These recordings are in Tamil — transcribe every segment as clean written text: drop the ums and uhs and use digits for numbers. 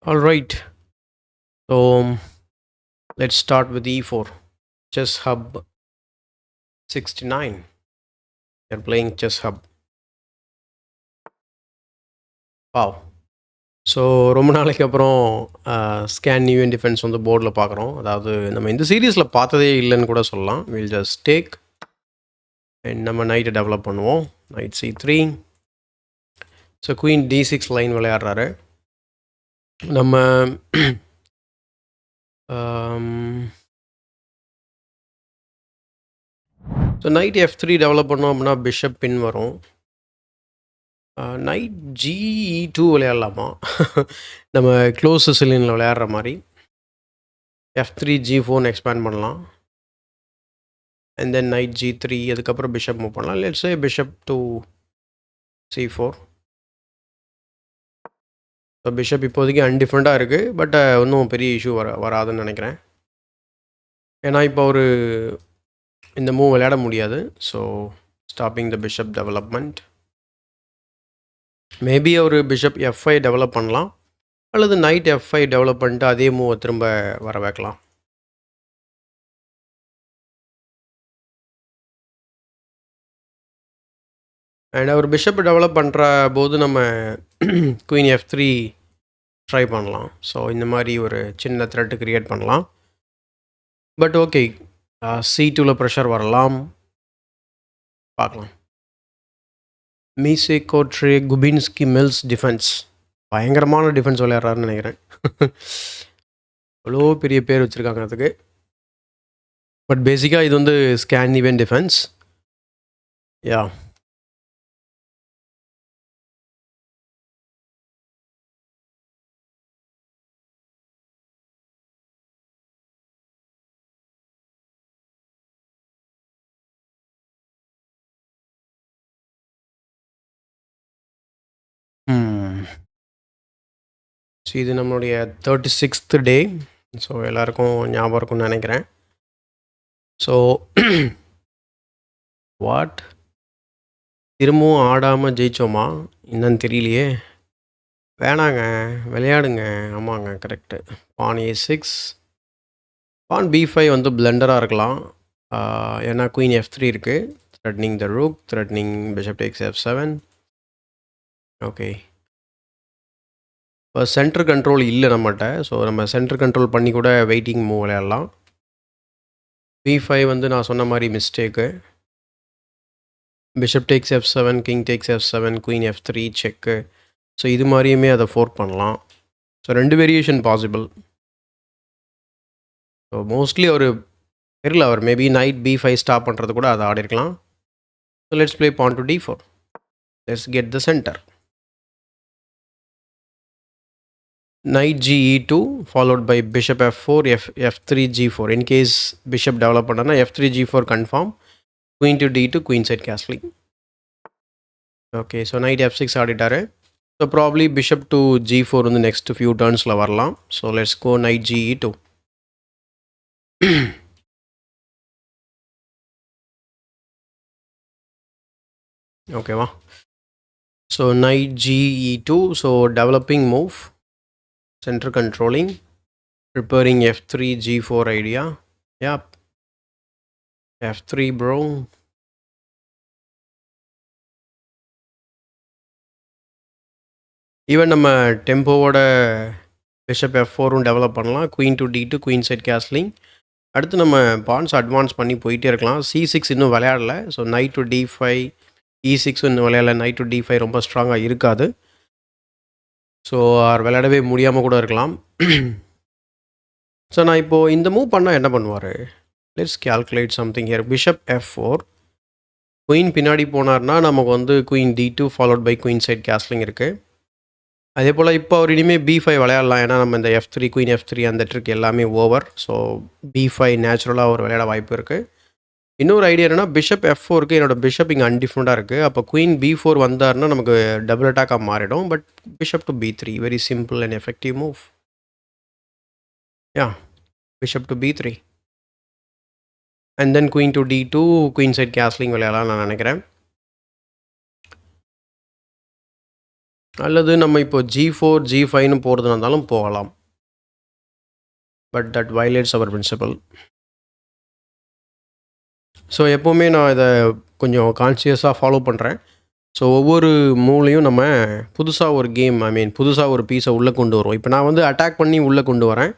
All right. So let's start with E4. Chess Hub 69. They're playing Chess Hub. Wow. So ரொம்ப நாளைக்கு அப்புறம் ஸ்கேன் நியூ அண்ட் டிஃபென்ஸ் வந்து போர்டில் பார்க்குறோம். அதாவது நம்ம இந்த சீரீஸில் பார்த்ததே இல்லைன்னு கூட சொல்லலாம். வில் ஜஸ்ட் டேக் அண்ட் நம்ம நைட்டை டெவலப் பண்ணுவோம். Knight C3. So queen D6 line விளையாடுறாரு. நம்ம ஸோ நைட் F3 டெவலப் பண்ணோம் அப்படின்னா பிஷப் பின் வரும். நைட் G2 விளையாடலாமா? நம்ம க்ளோஸ் சிசிலியனில் விளையாடுற மாதிரி F3 G4 எக்ஸ்பேண்ட் பண்ணலாம். அண்ட் தென் நைட் G3 அதுக்கப்புறம் பிஷப் மூவ் பண்ணலாம். Let's say bishop to C4. So bishop இப்போதைக்கு அன்டிஃபரெண்ட்டாக இருக்குது. பட் இன்னும் பெரிய இஷ்யூ வராதுன்னு நினைக்கிறேன். ஏன்னா இப்போ ஒரு இந்த மூவ் விளையாட முடியாது. ஸோ ஸ்டாப்பிங் த பிஷப் டெவலப்மெண்ட். மேபி ஒரு பிஷப் F5 டெவலப் பண்ணலாம், அல்லது நைட் F5 டெவலப் பண்ணிட்டு அதே மூவை திரும்ப வர வைக்கலாம். அண்ட் அவர் பிஷப் டெவலப் பண்ணுற போது நம்ம குயின் F3 ட்ரை பண்ணலாம். ஸோ இந்த மாதிரி ஒரு சின்ன த்ரெட்டு க்ரியேட் பண்ணலாம். பட் ஓகே, C2வில் ப்ரெஷர் வரலாம், பார்க்கலாம். மீசே கோட்ரே குபின்ஸ்கி மில்ஸ் டிஃபென்ஸ். பயங்கரமான டிஃபென்ஸ் விளையாடுறாருன்னு நினைக்கிறேன். அவ்வளோ பெரிய பேர் வச்சுருக்காங்க அதுக்கு. பட் பேசிக்காக இது வந்து ஸ்கேண்டினேவியன் டிஃபென்ஸ். யா. ஸோ இது நம்மளுடைய 36th டே. ஸோ எல்லாருக்கும் ஞாபகம் இருக்கும்னு நினைக்கிறேன். ஸோ வாட், திரும்பவும் ஆடாமல் ஜெயிச்சோமா என்னன்னு தெரியலையே. வேணாங்க, விளையாடுங்க. ஆமாங்க, கரெக்டு. பான் A6, பான் B5 வந்து பிளெண்டராக இருக்கலாம். ஏன்னா குயின் F3 இருக்குது. Threatening the rook, threatening bishop takes F7. Okay, இப்போ சென்டர் கண்ட்ரோல் இல்லை நம்மகிட்ட. ஸோ நம்ம சென்டர் கண்ட்ரோல் பண்ணி கூட வெயிட்டிங் மூவ் விளையாடலாம். B5 வந்து நான் சொன்ன மாதிரி mistake. Bishop takes F7, king takes F7, queen F3 check. So இது மாதிரியுமே அதை ஃபோர்க் பண்ணலாம். So 2 variation possible. So mostly அவர் தெரியல, அவர் மேபி நைட் B5 ஸ்டாப் பண்ணுறது கூட அதை ஆடி இருக்கலாம். So let's play pawn to D4. Let's get the centre. Knight Ge2 followed by bishop F4, F3 G4. In case bishop develop பண்ணனா F3 G4 confirm. Queen to D2, queen side castling. Okay, so knight F6 ஆடிட்டாரு. So probably bishop to G4 in the next few turnsல வரலாம். So let's go knight Ge2. Okay, வா. So knight Ge2, so developing move, center controlling, preparing F3 G4 idea. Yep. F3 bro. Even நம்ம டெம்போவோட பிஷப் F4ம் டெவலப் பண்ணலாம். Queen to D2, queen side castling. அடுத்து நம்ம பான்ஸ் அட்வான்ஸ் பண்ணி போயிட்டே இருக்கலாம். C6 இன்னும் விளையாடல. So night to D5, E6 இன்னும் விளையாடல. நைட் டு D5 ரொம்ப ஸ்ட்ராங்காக இருக்காது. ஸோ அவர் விளையாடவே முடியாமல் கூட இருக்கலாம். ஸோ நான் இப்போது இந்த மூவ் பண்ணால் என்ன பண்ணுவார்? Let's calculate something here. Bishop F4, queen பின்னாடி போனார்னா நமக்கு வந்து queen D2 followed by queen side castling இருக்குது. அதே போல் இப்போ அவர் இனிமேல் B5 விளையாடலாம். ஏன்னா நம்ம இந்த F3, குயின் F3 அந்த ட்ரிக் எல்லாமே ஓவர். ஸோ B5 நேச்சுரலாக ஒரு விளையாட வாய்ப்பு இருக்குது. இன்னொரு ஐடியா என்னென்னா, பிஷப் F4க்கு என்னோடய பிஷப் இங்கே அன்டிஃபரெண்டாக இருக்குது. அப்போ குயின் B4 வந்தார்னா நமக்கு டபுள் அட்டாக்காக மாறிடும். But bishop to B3, very simple and effective move. Yeah, bishop to B3 and then queen to D2, queen side castling விளையாடலாம் நான் நினைக்கிறேன். அல்லது நம்ம இப்போ G4, G5ன்னு போறதா இருந்தாலும் போகலாம். But that violates our principle. So எப்போவுமே நான் இதை கொஞ்சம் கான்ஷியஸாக ஃபாலோ பண்ணுறேன். ஸோ ஒவ்வொரு மூவ்லையும் நம்ம புதுசாக ஒரு கேம் புதுசாக ஒரு பீஸை உள்ளே கொண்டு வருவோம். இப்போ நான் வந்து அட்டாக் பண்ணி உள்ளே கொண்டு வரேன்.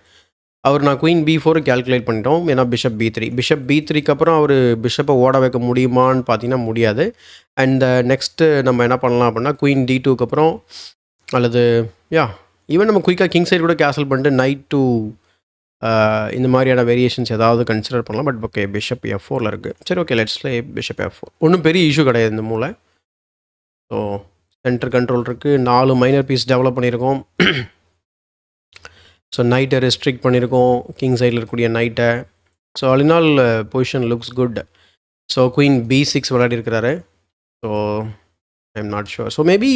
நான் குயின் B4 கால்குலேட் பண்ணிட்டோம். ஏன்னா பிஷப் B3. பிஷப் B3க்கு அப்புறம் அவர் பிஷப்பை ஓட வைக்க முடியுமான்னு பார்த்தீங்கன்னா முடியாது. அண்ட் நெக்ஸ்ட்டு நம்ம என்ன பண்ணலாம் அப்படின்னா குயின் D2க்கு அப்புறம் அல்லது ஈவன் நம்ம குயிக்காக கிங் சைடு கூட கேன்சல் பண்ணிட்டு நைட் டூ இந்த மாதிரியான வேரியேஷன்ஸ் ஏதாவது கன்சிடர் பண்ணலாம். பட் ஓகே, பிஷப் F4ல் இருக்குது. சரி, okay, let's play bishop F4. ஒன்றும் பெரிய இஷ்யூ கிடையாது இந்த மூளை. ஸோ சென்டர் கண்ட்ரோல் இருக்குது. 4 மைனர் பீஸ் டெவலப் பண்ணியிருக்கோம். ஸோ நைட்டை ரெஸ்ட்ரிக்ட் பண்ணியிருக்கோம், கிங் சைடில் இருக்கக்கூடிய நைட்டை. So all position looks good. So queen B6 விளையாடிருக்கிறாரு. So I am not sure. So maybe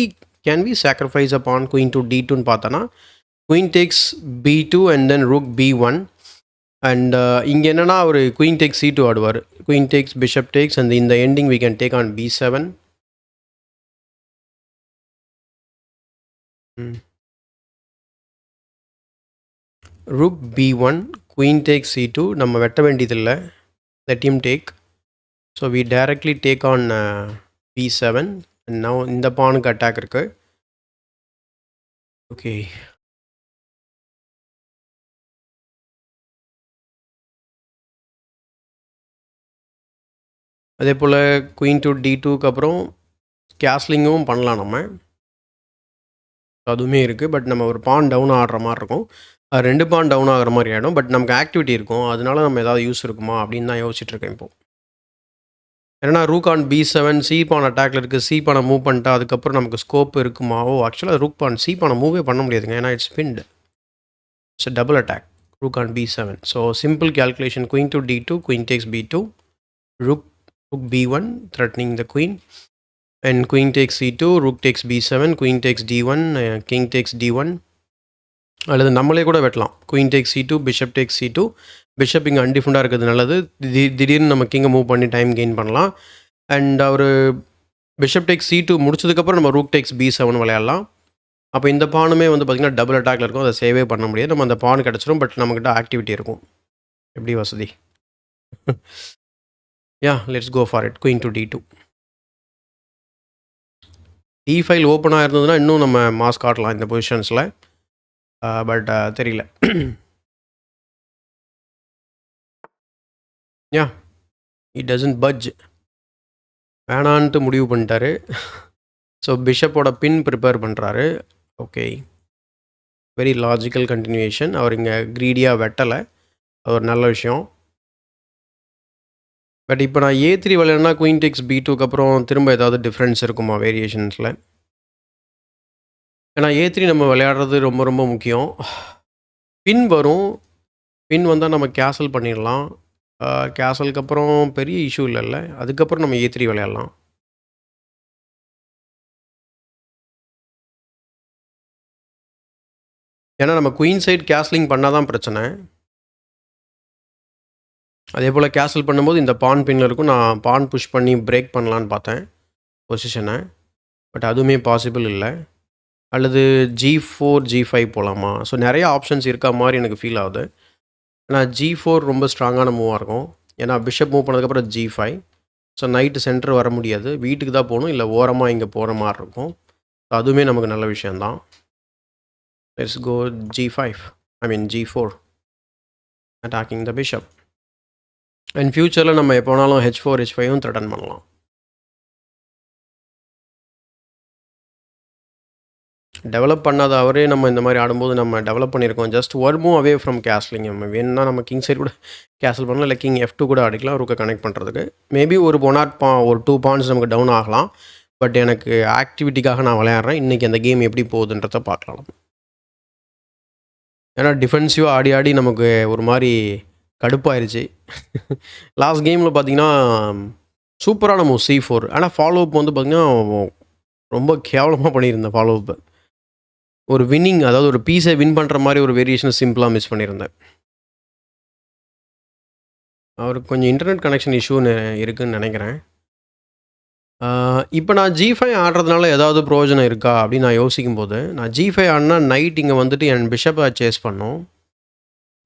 can we sacrifice a pawn queen to D2ன்னு பார்த்தோன்னா queen takes B2 and then rook B1. And இங்கே என்னென்னா அவர் குயின் டேக்ஸ் C2 ஆடுவார். Queen takes bishop takes and இந்த ending we can take on B7. Rook B1, queen take C2. நம்ம வெட்ட வேண்டியதில்லை, let him take. So we directly take on B7. And now இந்த பானுக்கு அட்டாக் இருக்குது. ஓகே, அதே போல் குயின் டு D2க்கு அப்புறம் கேஸ்லிங்கும் பண்ணலாம் நம்ம. அதுவுமே இருக்குது. பட் நம்ம ஒரு பான் டவுன் ஆடுற மாதிரி இருக்கும். 2 பான் டவுன் ஆகிற மாதிரி ஆகிடும். பட் நமக்கு ஆக்டிவிட்டி இருக்கும், அதனால நம்ம ஏதாவது யூஸ் இருக்குமா அப்படின்னு தான் யோசிச்சுட்ருக்கேன் இப்போது. ஏன்னா ரூக் ஆன் B7, சி பான் அட்டாக்ல இருக்குது. சி பானை மூவ் பண்ணிட்டா அதுக்கப்புறம் நமக்கு ஸ்கோப் இருக்குமா? ஆக்சுவலாக ரூக் பான் சி பானை மூவே பண்ண முடியாதுங்க, ஏன்னா it's pinned. It's double attack rook on B7. So simple calculation, queen to D2, queen takes B2, rook B1 threatening the queen, and queen takes C2, rook takes B7, queen takes D1, king takes D1. அல்லது நம்மளே கூட வெட்டலாம். Queen takes C2, bishop takes C2. Bishop இங்கே அன்டிஃபெண்டாக இருக்கிறது நல்லது. திடீர்னு நம்ம கிங்கை மூவ் பண்ணி டைம் கெயின் பண்ணலாம். அண்ட் அவர் பிஷப் டேக்ஸ் C2 முடிச்சதுக்கப்புறம் நம்ம ரூக் டேக்ஸ் B7 விளையாடலாம். அப்போ இந்த பானுமே வந்து பார்த்திங்கன்னா டபுள் அட்டாக்ல இருக்கும், அதை சேவே பண்ண முடியாது. நம்ம அந்த பான் கிடச்சிரும், பட் நம்மக்கிட்ட ஆக்டிவிட்டி இருக்கும். எப்படி வசதி? Let's go for it. Queen to D2. D5 ஓப்பனாக இருந்ததுன்னா இன்னும் நம்ம மாஸ் காட்டலாம் இந்த பொசிஷன்ஸில். பட் தெரியல. It doesn't budge. வேணான்ட்டு முடிவு பண்ணிட்டாரு. ஸோ பிஷப்போட பின் ப்ரிப்பேர் பண்ணுறாரு. Okay, very logical continuation. அவர் இங்கே க்ரீடியாக வெட்டலை, அது ஒரு நல்ல விஷயம். பட் இப்போ நான் A3 விளையாடினா குயின் டேக்ஸ் B2க்கு அப்புறம் திரும்ப ஏதாவது டிஃப்ரென்ஸ் இருக்குமா வேரியேஷன்ஸில்? ஏன்னா A3 நம்ம விளையாடுறது ரொம்ப ரொம்ப முக்கியம். பின் வரும், பின் வந்தால் நம்ம கேசல் பண்ணிடலாம். கேசலுக்கு அப்புறம் பெரிய இஷ்யூ இல்லைல்ல, அதுக்கப்புறம் நம்ம A3 விளையாடலாம். ஏன்னா நம்ம குயின் சைட் கேஸ்லிங் பண்ணால் தான் பிரச்சனை. அதே போல் கேசல் பண்ணும்போது இந்த பான் பின்னில் இருக்கும். நான் பான் புஷ் பண்ணி பிரேக் பண்ணலான்னு பார்த்தேன் பொசிஷனை, பட் அதுவுமே பாசிபிள் இல்லை. அல்லது G4, G5 போகலாமா? ஸோ நிறைய ஆப்ஷன்ஸ் இருக்கா மாதிரி எனக்கு ஃபீல் ஆகுது. ஆனால் G4 ரொம்ப ஸ்ட்ராங்கான மூவாக இருக்கும். ஏன்னா பிஷப் மூவ் பண்ணதுக்கப்புறம் G5. ஸோ நைட்டு சென்டர் வர முடியாது, வீட்டுக்கு தான் போகணும், இல்லை ஓரமாக இங்கே போகிற மாதிரி இருக்கும். ஸோ அதுவுமே நமக்கு நல்ல விஷயந்தான். Let's go G5, G4, attacking the bishop. And ஃப்யூச்சரில் நம்ம எப்போ வேணாலும் H4, H5ம் த்ரெட்டன் பண்ணலாம். டெவலப் பண்ணாத அவரே நம்ம இந்த மாதிரி ஆடும்போது நம்ம டெவலப் பண்ணியிருக்கோம். ஜஸ்ட் ஒரு மூவ் அவே ஃப்ரம் கேஸ்லிங். நம்ம வேணும்னா நம்ம கிங் சைடு கூட கேசல் பண்ணலாம், இல்லை கிங் F2 கூட அடிக்கலாம் ரூக்கை கனெக்ட் பண்ணுறதுக்கு. மேபி ஒரு ஒரு 2 பாயிண்ட்ஸ் நமக்கு டவுன் ஆகலாம். பட் எனக்கு ஆக்டிவிட்டிக்காக நான் விளையாடுறேன். இன்றைக்கி அந்த கேம் எப்படி போகுதுன்றத பார்க்கலாம். ஏன்னா டிஃபென்சிவாக ஆடி ஆடி நமக்கு ஒரு மாதிரி கடுப்பாயிருச்சு. லாஸ்ட் கேமில் பார்த்தீங்கன்னா சூப்பரான மூவ் C4. ஆனால் ஃபாலோ அப் வந்து பார்த்திங்கன்னா ரொம்ப கேவலமாக பண்ணியிருந்தேன். ஃபாலோ அப்பு ஒரு வின்னிங், அதாவது ஒரு பீஸை வின் பண்ணுற மாதிரி ஒரு வேரியேஷனை சிம்பிளாக மிஸ் பண்ணியிருந்தேன். அவருக்கு கொஞ்சம் இன்டர்நெட் கனெக்ஷன் இஷ்யூன்னு இருக்குதுன்னு நினைக்கிறேன். இப்போ நான் G5 ஆடுறதுனால ஏதாவது பிரயோஜனம் இருக்கா அப்படின்னு நான் யோசிக்கும்போது, நான் G5 ஆடுனா நைட் இங்கே வந்துட்டு என் பிஷப்பை சேஸ் பண்ணும்.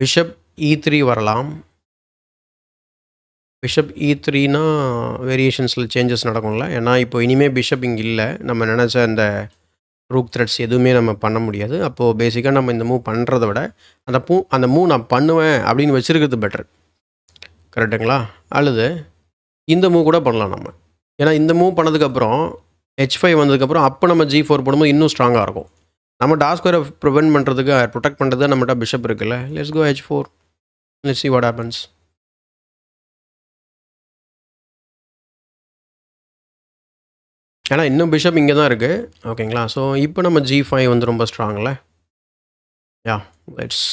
பிஷப் E3 வரலாம். பிஷப் E3னா வேரியேஷன்ஸில் சேஞ்சஸ் நடக்கும்ல. ஏன்னா இப்போ இனிமேல் பிஷப் இங்கே இல்லை. நம்ம நினச்ச அந்த ரூக் த்ரெட்ஸ் எதுவுமே நம்ம பண்ண முடியாது. அப்போது பேசிக்காக நம்ம இந்த மூவ் பண்ணுறத விட அந்த மூவ் நான் பண்ணுவேன் அப்படின்னு வச்சுருக்கிறது பெட்டர். கரெக்டுங்களா? அல்லது இந்த மூவ் கூட பண்ணலாம் நம்ம. ஏன்னா இந்த மூவ் பண்ணதுக்கப்புறம் H5 வந்ததுக்கப்புறம் அப்போ நம்ம G4 போடும்போது இன்னும் ஸ்ட்ராங்காக இருக்கும். நம்ம டாஸ் ஸ்கொயரை ப்ரிவென்ட் பண்ணுறதுக்கு ப்ரொடெக்ட் பண்ணுறது நம்மகிட்ட பிஷப் இருக்குல்ல. Let's go H4. Let's see what happens. ஏன்னா இன்னும் பிஷப் இங்கே தான் இருக்குது. ஓகேங்களா? ஸோ இப்போ நம்ம G5 வந்து ரொம்ப ஸ்ட்ராங்கில். யா லெட்ஸ்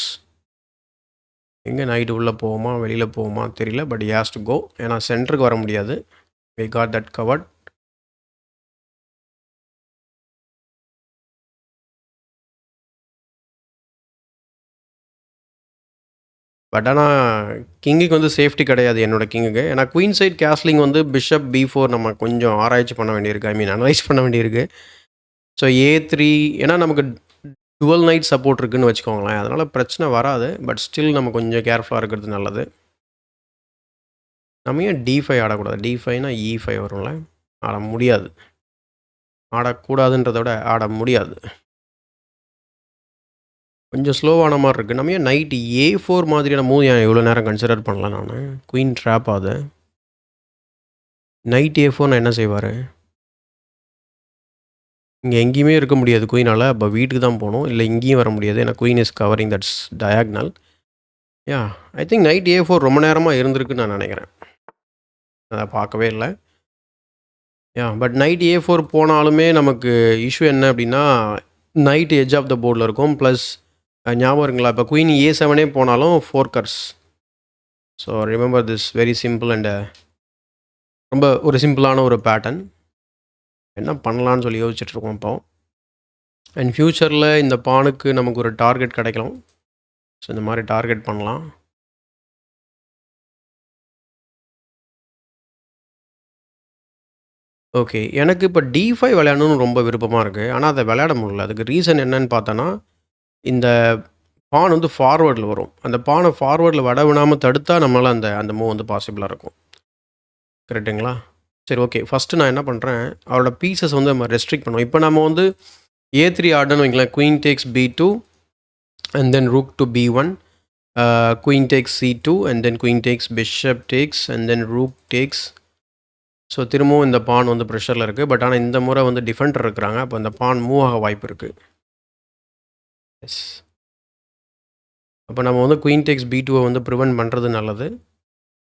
எங்கே நைட்டு உள்ளே போவோமா வெளியில் போவோமா தெரியல. But has to go. ஏன்னா சென்டருக்கு வர முடியாது. we got that covered. But ஆனால் கிங்குக்கு வந்து சேஃப்டி கிடையாது என்னோடய கிங்குக்கு. ஏன்னா குயின் சைட் கேஸ்லிங் வந்து பிஷப் B4 நம்ம கொஞ்சம் ஆராய்ச்சி பண்ண வேண்டியிருக்கு. அனலைஸ் பண்ண வேண்டியிருக்கு. ஸோ A3 ஏன்னா நமக்கு டுவல் நைட் சப்போர்ட் இருக்குதுன்னு வச்சுக்கோங்களேன். அதனால் பிரச்சனை வராது. பட் ஸ்டில் நம்ம கொஞ்சம் கேர்ஃபுல்லாக இருக்கிறது நல்லது. நம்ம ஏன் D5 ஆடக்கூடாது? D5னா E5 வரும்ல. ஆட முடியாது. ஆடக்கூடாதுன்றத விட ஆட முடியாது. கொஞ்சம் ஸ்லோவான மாதிரி இருக்குது. நம்ம ஏன் நைட் A4 மாதிரியான மூவ் ஏன் இவ்வளோ நேரம் கன்சிடர் பண்ணல நான்? குயின் ட்ராப் ஆகுது. நைட் A4 நான் என்ன செய்வார்? இங்கே எங்கேயுமே இருக்க முடியாது குயினால். அப்போ வீட்டுக்கு தான் போகணும். இல்லை இங்கேயும் வர முடியாது. ஏன்னா queen is covering that's diagonal. Yeah I think night A4 ரொம்ப நேரமாக இருந்திருக்குன்னு நான் நினைக்கிறேன். அதை பார்க்கவே இல்லை. யா பட் நைட் A4 போனாலுமே நமக்கு இஷ்யூ என்ன அப்படின்னா நைட் எட்ஜ் ஆஃப் த போர்டில் இருக்கும். ப்ளஸ் ஞாபகம் இருக்குங்களா? இப்போ குயின் A7 போனாலும் 4 கர்ஸ். So remember this very simple and ரொம்ப ஒரு சிம்பிளான ஒரு பேட்டர்ன். என்ன பண்ணலான்னு சொல்லி யோசிச்சுட்ருக்கோம் இப்போ. அண்ட் ஃப்யூச்சரில் இந்த பானுக்கு நமக்கு ஒரு டார்கெட் கிடைக்கலாம். ஸோ இந்த மாதிரி டார்கெட் பண்ணலாம். ஓகே எனக்கு இப்போ D5 விளையாடணும்னு ரொம்ப விருப்பமாக இருக்குது. ஆனால் அதை விளையாட முடியல. அதுக்கு ரீசன் என்னன்னு பார்த்தோன்னா இந்த பான் வந்து ஃபார்வேர்டில் வரும். அந்த பானை ஃபார்வேர்டில் வட விடாமல் தடுத்தா நம்மளால் அந்த அந்த மூவ் வந்து பாசிபிளாக இருக்கும். கரெக்டுங்களா? சரி ஓகே. ஃபஸ்ட்டு நான் என்ன பண்ணுறேன், அவரோட பீசஸ் வந்து நம்ம ரெஸ்ட்ரிக்ட் பண்ணுவோம். இப்போ நம்ம வந்து A3 ஆடுன்னு வைங்களேன். Queen takes B2 and then rook to B1. Queen takes C2 and then queen takes bishop takes and then rook takes. So திரும்பவும் இந்த பான் வந்து ப்ரெஷரில் இருக்குது. பட் ஆனால் இந்த முறை வந்து டிஃபெண்டர் இருக்கிறாங்க. அப்போ இந்த பான் மூவ் ஆக வாய்ப்பு இருக்குது. எஸ். அப்போ நம்ம வந்து குயின் டேக்ஸ் B2 வந்து ப்ரிவென்ட் பண்ணுறது நல்லது.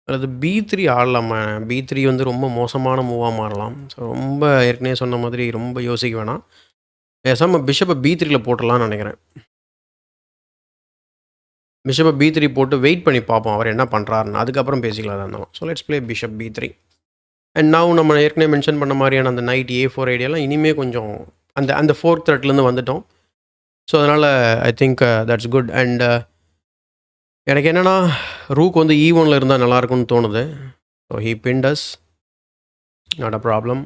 அல்லது B3 ஆடலாமா? B3 வந்து ரொம்ப மோசமான மூவாக மாறலாம். ஸோ ரொம்ப ஏற்கனவே சொன்ன மாதிரி ரொம்ப யோசிக்க வேணாம். பேசாமல் பிஷப்பை B3ல போட்டுடலான்னு நினைக்கிறேன். பிஷப்பை B3 போட்டு வெயிட் பண்ணி பார்ப்போம் அவர் என்ன பண்ணுறாருன்னு. அதுக்கப்புறம் பேசிக்கலாம் இருந்தாலும். So let's play bishop B3. And now நம்ம ஏற்கனவே மென்ஷன் பண்ண மாதிரியான அந்த நைட் A4 ஐடியாலாம் இனிமேல் கொஞ்சம் அந்த அந்த 4th த்ரெட்லேருந்து வந்துட்டோம். ஸோ அதனால் I think that's good. And எனக்கு என்னென்னா ரூக் வந்து E1ல் இருந்தால் நல்லாயிருக்கும்னு தோணுது. So he pinned us. Not a problem.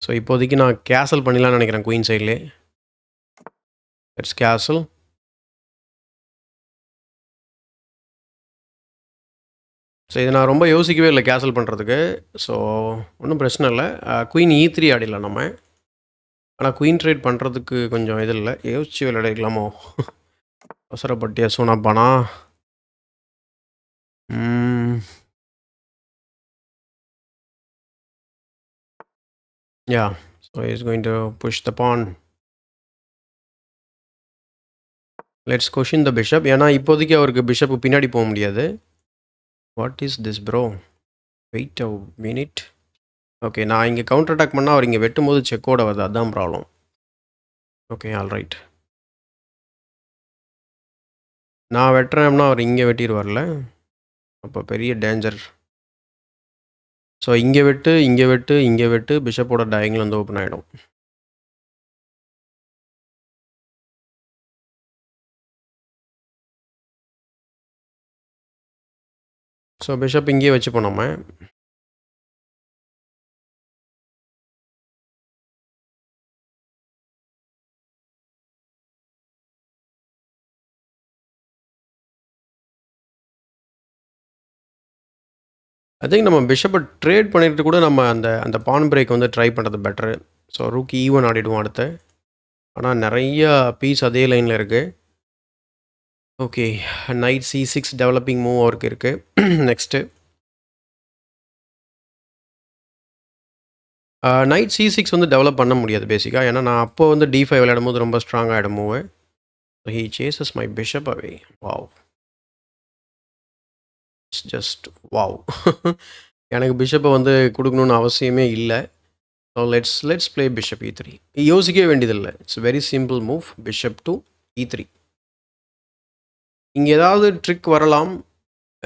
So இப்போதைக்கு நான் கேசல் பண்ணிடலான்னு நினைக்கிறேன் குயின் சைட்லேயே. இட்ஸ் கேசல். ஸோ இதை நான் ரொம்ப யோசிக்கவே இல்லை கேசல் பண்ணுறதுக்கு. ஸோ ஒன்றும் பிரச்சனை இல்லை. குயின் E3 ஆடிடலாம் நம்ம. ஆனால் குயின் ட்ரேட் பண்ணுறதுக்கு கொஞ்சம் இது இல்லை. யோசிச்சு விளையாடிக்கலாமோ? அவசரப்பட்டியா சோனாப்பானா? Yeah so is going to push the pawn. Let's question the bishop. ஏன்னா இப்போதைக்கு அவருக்கு பிஷப்பு பின்னாடி போக முடியாது. What is this bro? Wait a minute. Okay நான் இங்கே கவுண்டர் அட்டாக் பண்ணால் அவர் இங்கே வெட்டும்போது செக்கோட வருது. அதுதான் ப்ராப்ளம். Okay alright. நான் வெட்டுறேன்னா அவர் இங்கே வெட்டிடுவார்ல. அப்போ பெரிய டேஞ்சர். ஸோ இங்கே வெட்டு இங்கே வெட்டு இங்கே வெட்டு பிஷப்போட டயங்கில் வந்து ஓப்பன் ஆகிடும். ஸோ பிஷப் இங்கேயே வச்சுப்போம் நம்ம. ஐ திங்க் நம்ம பிஷப்பை ட்ரேட் பண்ணிட்டு கூட நம்ம அந்த அந்த பான் பிரேக் வந்து ட்ரை பண்ணுறது பெட்டரு. ஸோ ரூக் ஈவன் ஆடிடுவோம் அடுத்து. ஆனால் நிறைய பீஸ் அதே லைனில் இருக்குது. Okay, night C6 developing move அவருக்கு இருக்குது. நெக்ஸ்ட்டு நைட் C6 வந்து டெவலப் பண்ண முடியாது பேசிக்காக. ஏன்னா நான் அப்போ வந்து D5 விளையாடும் போது ரொம்ப ஸ்ட்ராங் ஆகிடும் move. He chases my bishop away. Wow, it's just wow. எனக்கு பிஷப்பை வந்து கொடுக்கணுன்னு அவசியமே இல்லை. So let's play bishop E3. யோசிக்கவே வேண்டியதில்லை, it's very simple move. Bishop to E3. இங்கே ஏதாவது ட்ரிக் வரலாம்,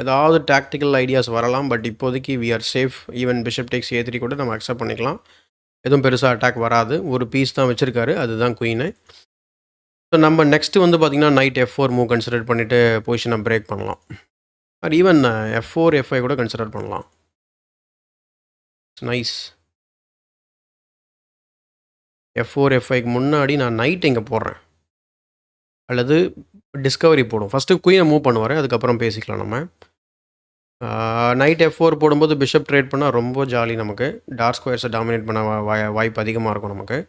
ஏதாவது டாக்டிக்கல் ஐடியாஸ் வரலாம். பட் இப்போதைக்கு we are safe. Even bishop takes A3 கூட நம்ம அக்செப்ட் பண்ணிக்கலாம். எதுவும் பெருசாக அட்டாக் வராது. ஒரு பீஸ் தான் வச்சுருக்காரு, அதுதான் குயினு. ஸோ நம்ம நெக்ஸ்ட்டு வந்து பார்த்திங்கன்னா நைட் F4 மூவ் கன்சிடர் பண்ணிவிட்டு பொசிஷனை பிரேக் பண்ணலாம். ஆர் ஈவன் F4 F5 கூட கன்சிடர் பண்ணலாம். நைஸ். F4 F5க்கு முன்னாடி நான் நைட் இங்கே போடுறேன், அல்லது டிஸ்கவரி போடும். ஃபஸ்ட்டு குயினை மூவ் பண்ணுவார், அதுக்கப்புறம் பேசிக்கலாம் நம்ம. நைட் F4 போடும்போது பிஷப் ட்ரேட் பண்ணால் ரொம்ப ஜாலி நமக்கு. டார்க் ஸ்கொயர்ஸை டாமினேட் பண்ண வாய்ப்பு அதிகமாக இருக்கும் நமக்கு.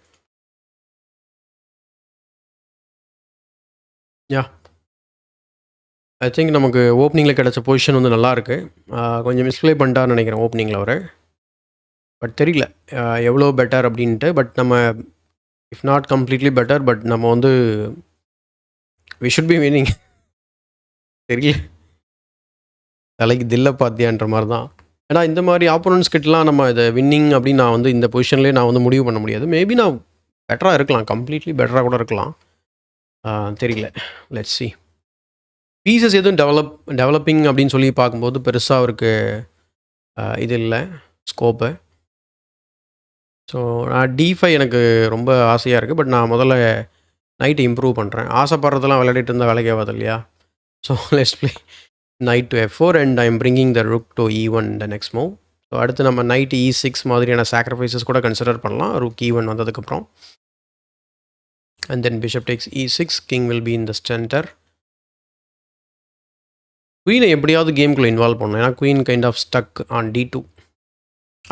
யா, ஐ திங்க் நமக்கு ஓப்பனிங்கில் கிடச்ச பொசிஷன் வந்து நல்லாயிருக்கு. கொஞ்சம் மிஸ்ப்ளே பண்ணிட்டான்னு நினைக்கிறேன் ஓப்பனிங்கில் அவர். பட் தெரியல எவ்வளோ பெட்டர் அப்படின்ட்டு. பட் நம்ம if not completely better, but நம்ம வந்து வி ஷுட் பி வினிங். தெரியல, தலைக்கு தில்லை பாத்தியான்ற மாதிரி தான். ஏன்னா இந்த மாதிரி ஆப்போனன்ட்ஸ் கிட்டலாம் நம்ம இதை வின்னிங் அப்படின்னு நான் வந்து இந்த பொசிஷன்லேயே நான் வந்து முடிவு பண்ண முடியாது. மேபி நான் பெட்டராக இருக்கலாம், கம்ப்ளீட்லி பெட்டராக கூட இருக்கலாம், தெரியல. Let's see. பீசஸ் எதுவும் டெவலப்பிங் அப்படின்னு சொல்லி பார்க்கும்போது பெருசாக அவருக்கு இது இல்லை, ஸ்கோப்பு. ஸோ நான் D5 எனக்கு ரொம்ப ஆசையாக இருக்குது. பட் நான் முதல்ல நைட்டு இம்ப்ரூவ் பண்ணுறேன். ஆசைப்படுறதெல்லாம் விளையாடிட்டு இருந்தால் வேலைக்கு ஆகாது இல்லையா? So let's play knight to F4 and I am bringing the rook to E1 the next move. So அடுத்து நம்ம நைட் E6 மாதிரியான சாக்ரிஃபைசஸ் கூட கன்சிடர் பண்ணலாம் ருக் E1 வந்ததுக்கப்புறம். And then bishop takes E6, king will be in the centre. குயினை எப்படியாவது கேம்குள்ளே இன்வால்வ் பண்ணணும், ஏன்னா queen kind of stuck on D2.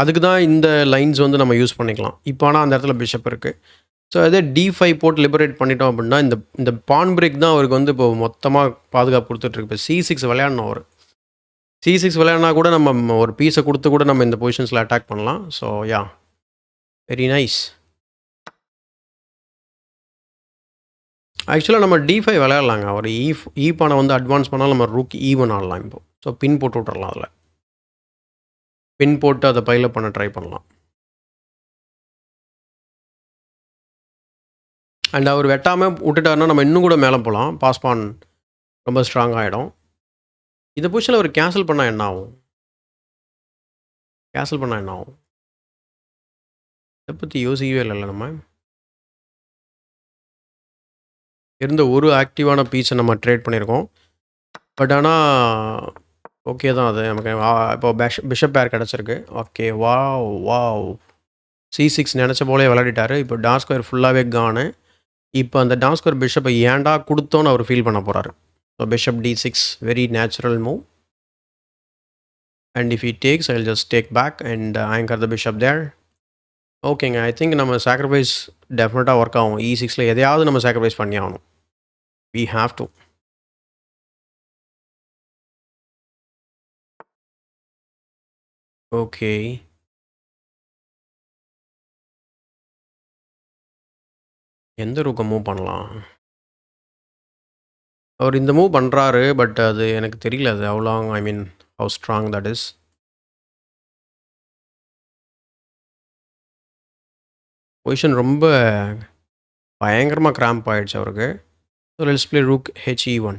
அதுக்கு தான் இந்த லைன்ஸ் வந்து நம்ம யூஸ் பண்ணிக்கலாம். இப்போ ஆனால் அந்த இடத்துல பிஷப் இருக்குது. ஸோ அதே D5 போட்டு லிபரேட் பண்ணிட்டோம் அப்படின்னா இந்த பான் பிரேக் தான் அவருக்கு வந்து இப்போ மொத்தமாக பாதுகாப்பு கொடுத்துட்ருக்கு. இப்போ C6 விளையாடணும் அவர். C6 விளையாடினா கூட நம்ம ஒரு பீஸை கொடுத்து கூட நம்ம இந்த பொசிஷன்ஸில் அட்டாக் பண்ணலாம். So yeah, very nice. ஆக்சுவலாக நம்ம D5 விளையாடலாங்க. அவர் E பானை வந்து அட்வான்ஸ் பண்ணாலும் நம்ம ரூக் E1 ஆடலாம் இப்போ. ஸோ பின் போட்டு விட்றலாம், அதில் பின் போட்டு அதை பைலப் பண்ண ட்ரை பண்ணலாம். அண்ட் அவர் வெட்டாமல் விட்டுட்டாருன்னா நம்ம இன்னும் கூட மேலே போகலாம். பாஸ் பான் ரொம்ப ஸ்ட்ராங் ஆகிடும். இந்த பொசிஷனில் அவர் கேன்சல் பண்ணால் என்ன ஆகும்? இதை பற்றி யோசிக்கவே இல்லைல்ல. நம்ம இருந்த ஒரு ஆக்டிவான பீஸை நம்ம ட்ரேட் பண்ணியிருக்கோம். பட் ஆனால் ஓகே தான், அது நமக்கு இப்போ பிஷப் பேர் கிடச்சிருக்கு. Okay, wow. C6 நினச்ச போலே விளையாடிட்டார். இப்போ டார்க் ஸ்கொயர் ஃபுல்லாகவே கானு. இப்போ அந்த டார்க் ஸ்கொயர் பிஷப்பை ஏன்டா கொடுத்தோன்னு அவர் ஃபீல் பண்ண போகிறாரு. So bishop D6, very natural move. And if he takes, I'll just take back and anchor the bishop there. ஓகேங்க, ஐ திங்க் நம்ம சாக்ரிஃபைஸ் டெஃபினட்டாக ஒர்க் ஆகும். E6ல் எதையாவது நம்ம சாக்ரிஃபைஸ் பண்ணி ஆகணும். we have to. ஓகே, எந்த ரூக்கை மூவ் பண்ணலாம்? அவர் இந்த மூவ் பண்ணுறாரு, பட் அது எனக்கு தெரியல அது how long, I mean how strong that is. Position ரொம்ப பயங்கரமாக கிராம்ப் ஆகிடுச்சு அவருக்கு. So let's play rook HE1.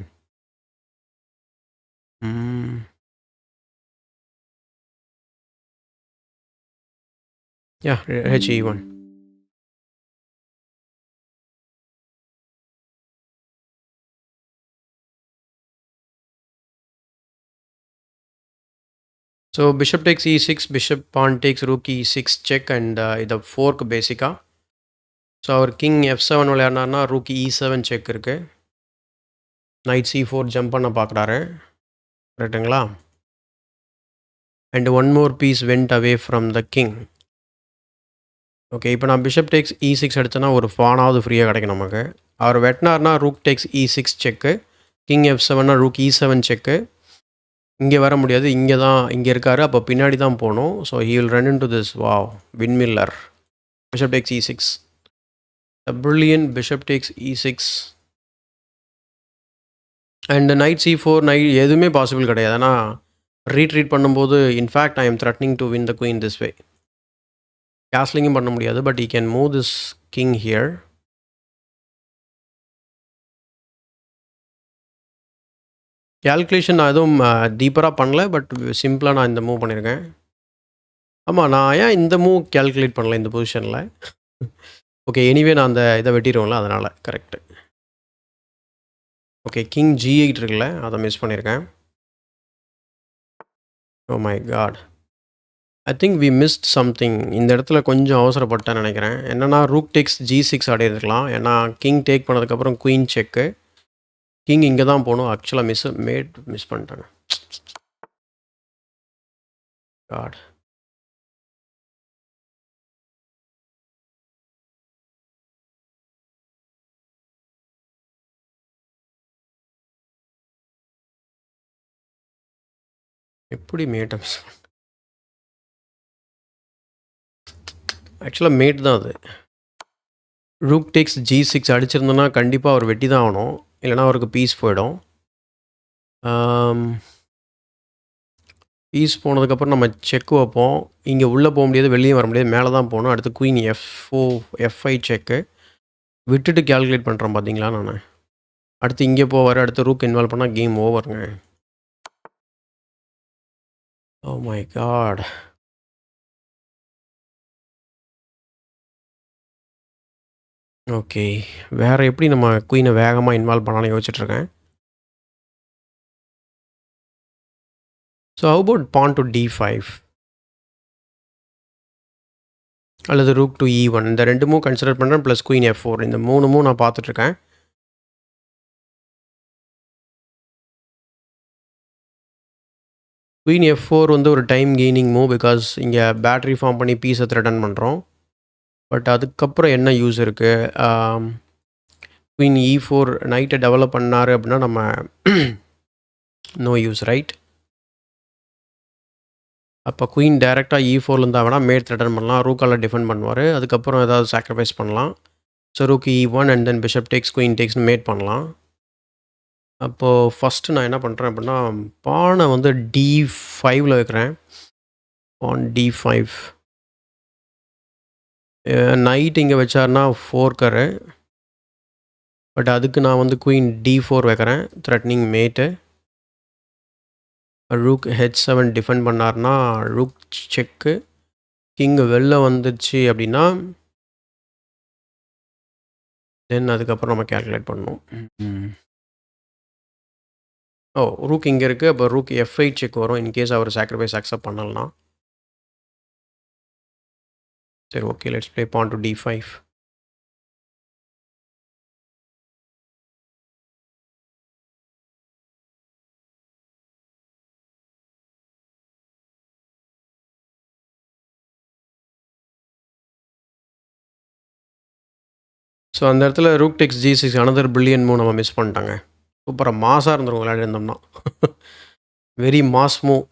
Yeah, HE1. So bishop takes E6, bishop pawn takes rook E6 check and இது fork பேசிக்காக. ஸோ அவர் கிங் F7 விளையாடினார்னா ரூக் E7 செக் இருக்குது. நைட் C4 ஜம்ப் பண்ண பார்க்குறாரு, கரெக்டுங்களா? And one more piece went away from the king. Okay, இப்போ நான் பிஷப் டேக்ஸ் E6 எடுத்தேன்னா ஒரு பானாவது ஃப்ரீயாக கிடைக்கும் நமக்கு. அவர் வெட்டினார்னா rook takes E6 check, king F7னா ரூக் E7 செக்கு. இங்கே வர முடியாது, இங்கே இருக்காரு, அப்போ பின்னாடி தான் போகணும். So he will run in to this wow விண்மில்லர். Bishop takes E6, brilliant bishop takes E6 and knight C4, knight எதுவுமே பாசிபிள் கிடையாது. ஆனால் ரீட்ரீட் பண்ணும்போது in fact I am threatening to win the queen this way. கேஸ்லிங்கும் பண்ண முடியாது, but I can move this king here. Calculation நான் எதுவும் டீப்பராக பண்ணல, பட் சிம்பிளாக நான் இந்த மூவ் பண்ணியிருக்கேன். ஆமாம், நான் ஏன் இந்த மூவ் கேல்குலேட் பண்ணல இந்த பொசிஷனில்? ஓகே, எனிவே நான் அந்த இதை வெட்டிடுவோம்ல, அதனால் கரெக்டு. ஓகே, கிங் G8 இருக்குல்ல, அதை மிஸ் பண்ணியிருக்கேன். Oh my God, I think we missed something. இந்த இடத்துல கொஞ்சம் அவசரப்பட்டேன்னு நினைக்கிறேன். என்னென்னா ரூக் டேக்ஸ் G6 ஆடி இருக்கலாம். ஏன்னா கிங் டேக் பண்ணதுக்கப்புறம் குயின் செக்கு, கிங் இங்கே தான் போகணும். ஆக்சுவலாக மிஸ் பண்ணிட்டாங்க. காட், எப்படி மேட்டை மிஸ் பண்ண? ஆக்சுவலாக மேட் தான் அது. ரூக் டேக்ஸ் G6 அடிச்சிருந்தோன்னா கண்டிப்பாக அவர் வெட்டி தான் ஆகணும், இல்லைனா அவருக்கு பீஸ் போயிடும். பீஸ் போனதுக்கப்புறம் நம்ம செக் வைப்போம். இங்கே உள்ளே போக முடியாது, வெளியே வர முடியாது, மேலே தான் போகணும். அடுத்து குயின் F5 செக்கு விட்டுட்டு கேல்குலேட் பண்ணுறேன் பார்த்தீங்களா நான். அடுத்து இங்கே போவார், அடுத்து ரூக் இன்வால்வ் பண்ணால் கேம் ஓவருங்க. ஓ மை காட், ஓகே, வேறு எப்படி நம்ம குயினை வேகமாக இன்வால்வ் பண்ணலான்னு யோசிச்சுட்ருக்கேன். So how about pawn to D5 அல்லது ரூக் டு E1, இந்த 2 மூவ் கன்சிடர் பண்ணுறேன், ப்ளஸ் குயின் F4, இந்த 3 மூவ் நான் பார்த்துட்ருக்கேன். குயின் F4 வந்து ஒரு டைம் கெய்னிங் மூவ், பிகாஸ் இங்கே பேட்டரி ஃபார்ம் பண்ணி பீஸை த்ரெட்டன் பண்ணுறோம். பட் அதுக்கப்புறம் என்ன யூஸ் இருக்குது? குயின் E4 நைட்டை டெவலப் பண்ணார் அப்படின்னா நம்ம நோ யூஸ், ரைட்? அப்போ குயின் டேரெக்டாக E4லேருந்து வேணால் மேட் த்ரெட்டன் பண்ணலாம், ரூக்கால் டிஃபெண்ட் பண்ணுவார். அதுக்கப்புறம் ஏதாவது சாக்ரிஃபைஸ் பண்ணலாம். So rook E1 and then bishop takes queen டேக்ஸ்னு மேட் பண்ணலாம். அப்போது ஃபஸ்ட்டு நான் என்ன பண்ணுறேன் அப்படின்னா, பானை வந்து D5ல் வைக்கிறேன். பான் D5, நைட் இங்கே வச்சார்னா 4 கரு, பட் அதுக்கு நான் வந்து குயின் D4 வைக்கிறேன், த்ரெட்னிங் மேட்டு. ரூக் H7 டிஃபெண்ட் பண்ணார்னா ரூக் செக்கு, கிங்கு வெளில வந்துடுச்சு அப்படின்னா தென் அதுக்கப்புறம் நம்ம கேல்குலேட் பண்ணணும். ஓ, ரூக் இங்கே இருக்குது, அப்போ ரூக் F8 செக் வரும் இன்கேஸ் அவர் சாக்ரிஃபைஸ் அக்செப்ட் பண்ணலனா. சரி, okay, let's play pawn to D5. So அந்த இடத்துல rook takes G6 another brilliant move நம்ம மிஸ் பண்ணிட்டாங்க. சூப்பராக மாஸாக இருந்துரும் விளையாடிருந்தோம்னா. Very mass move.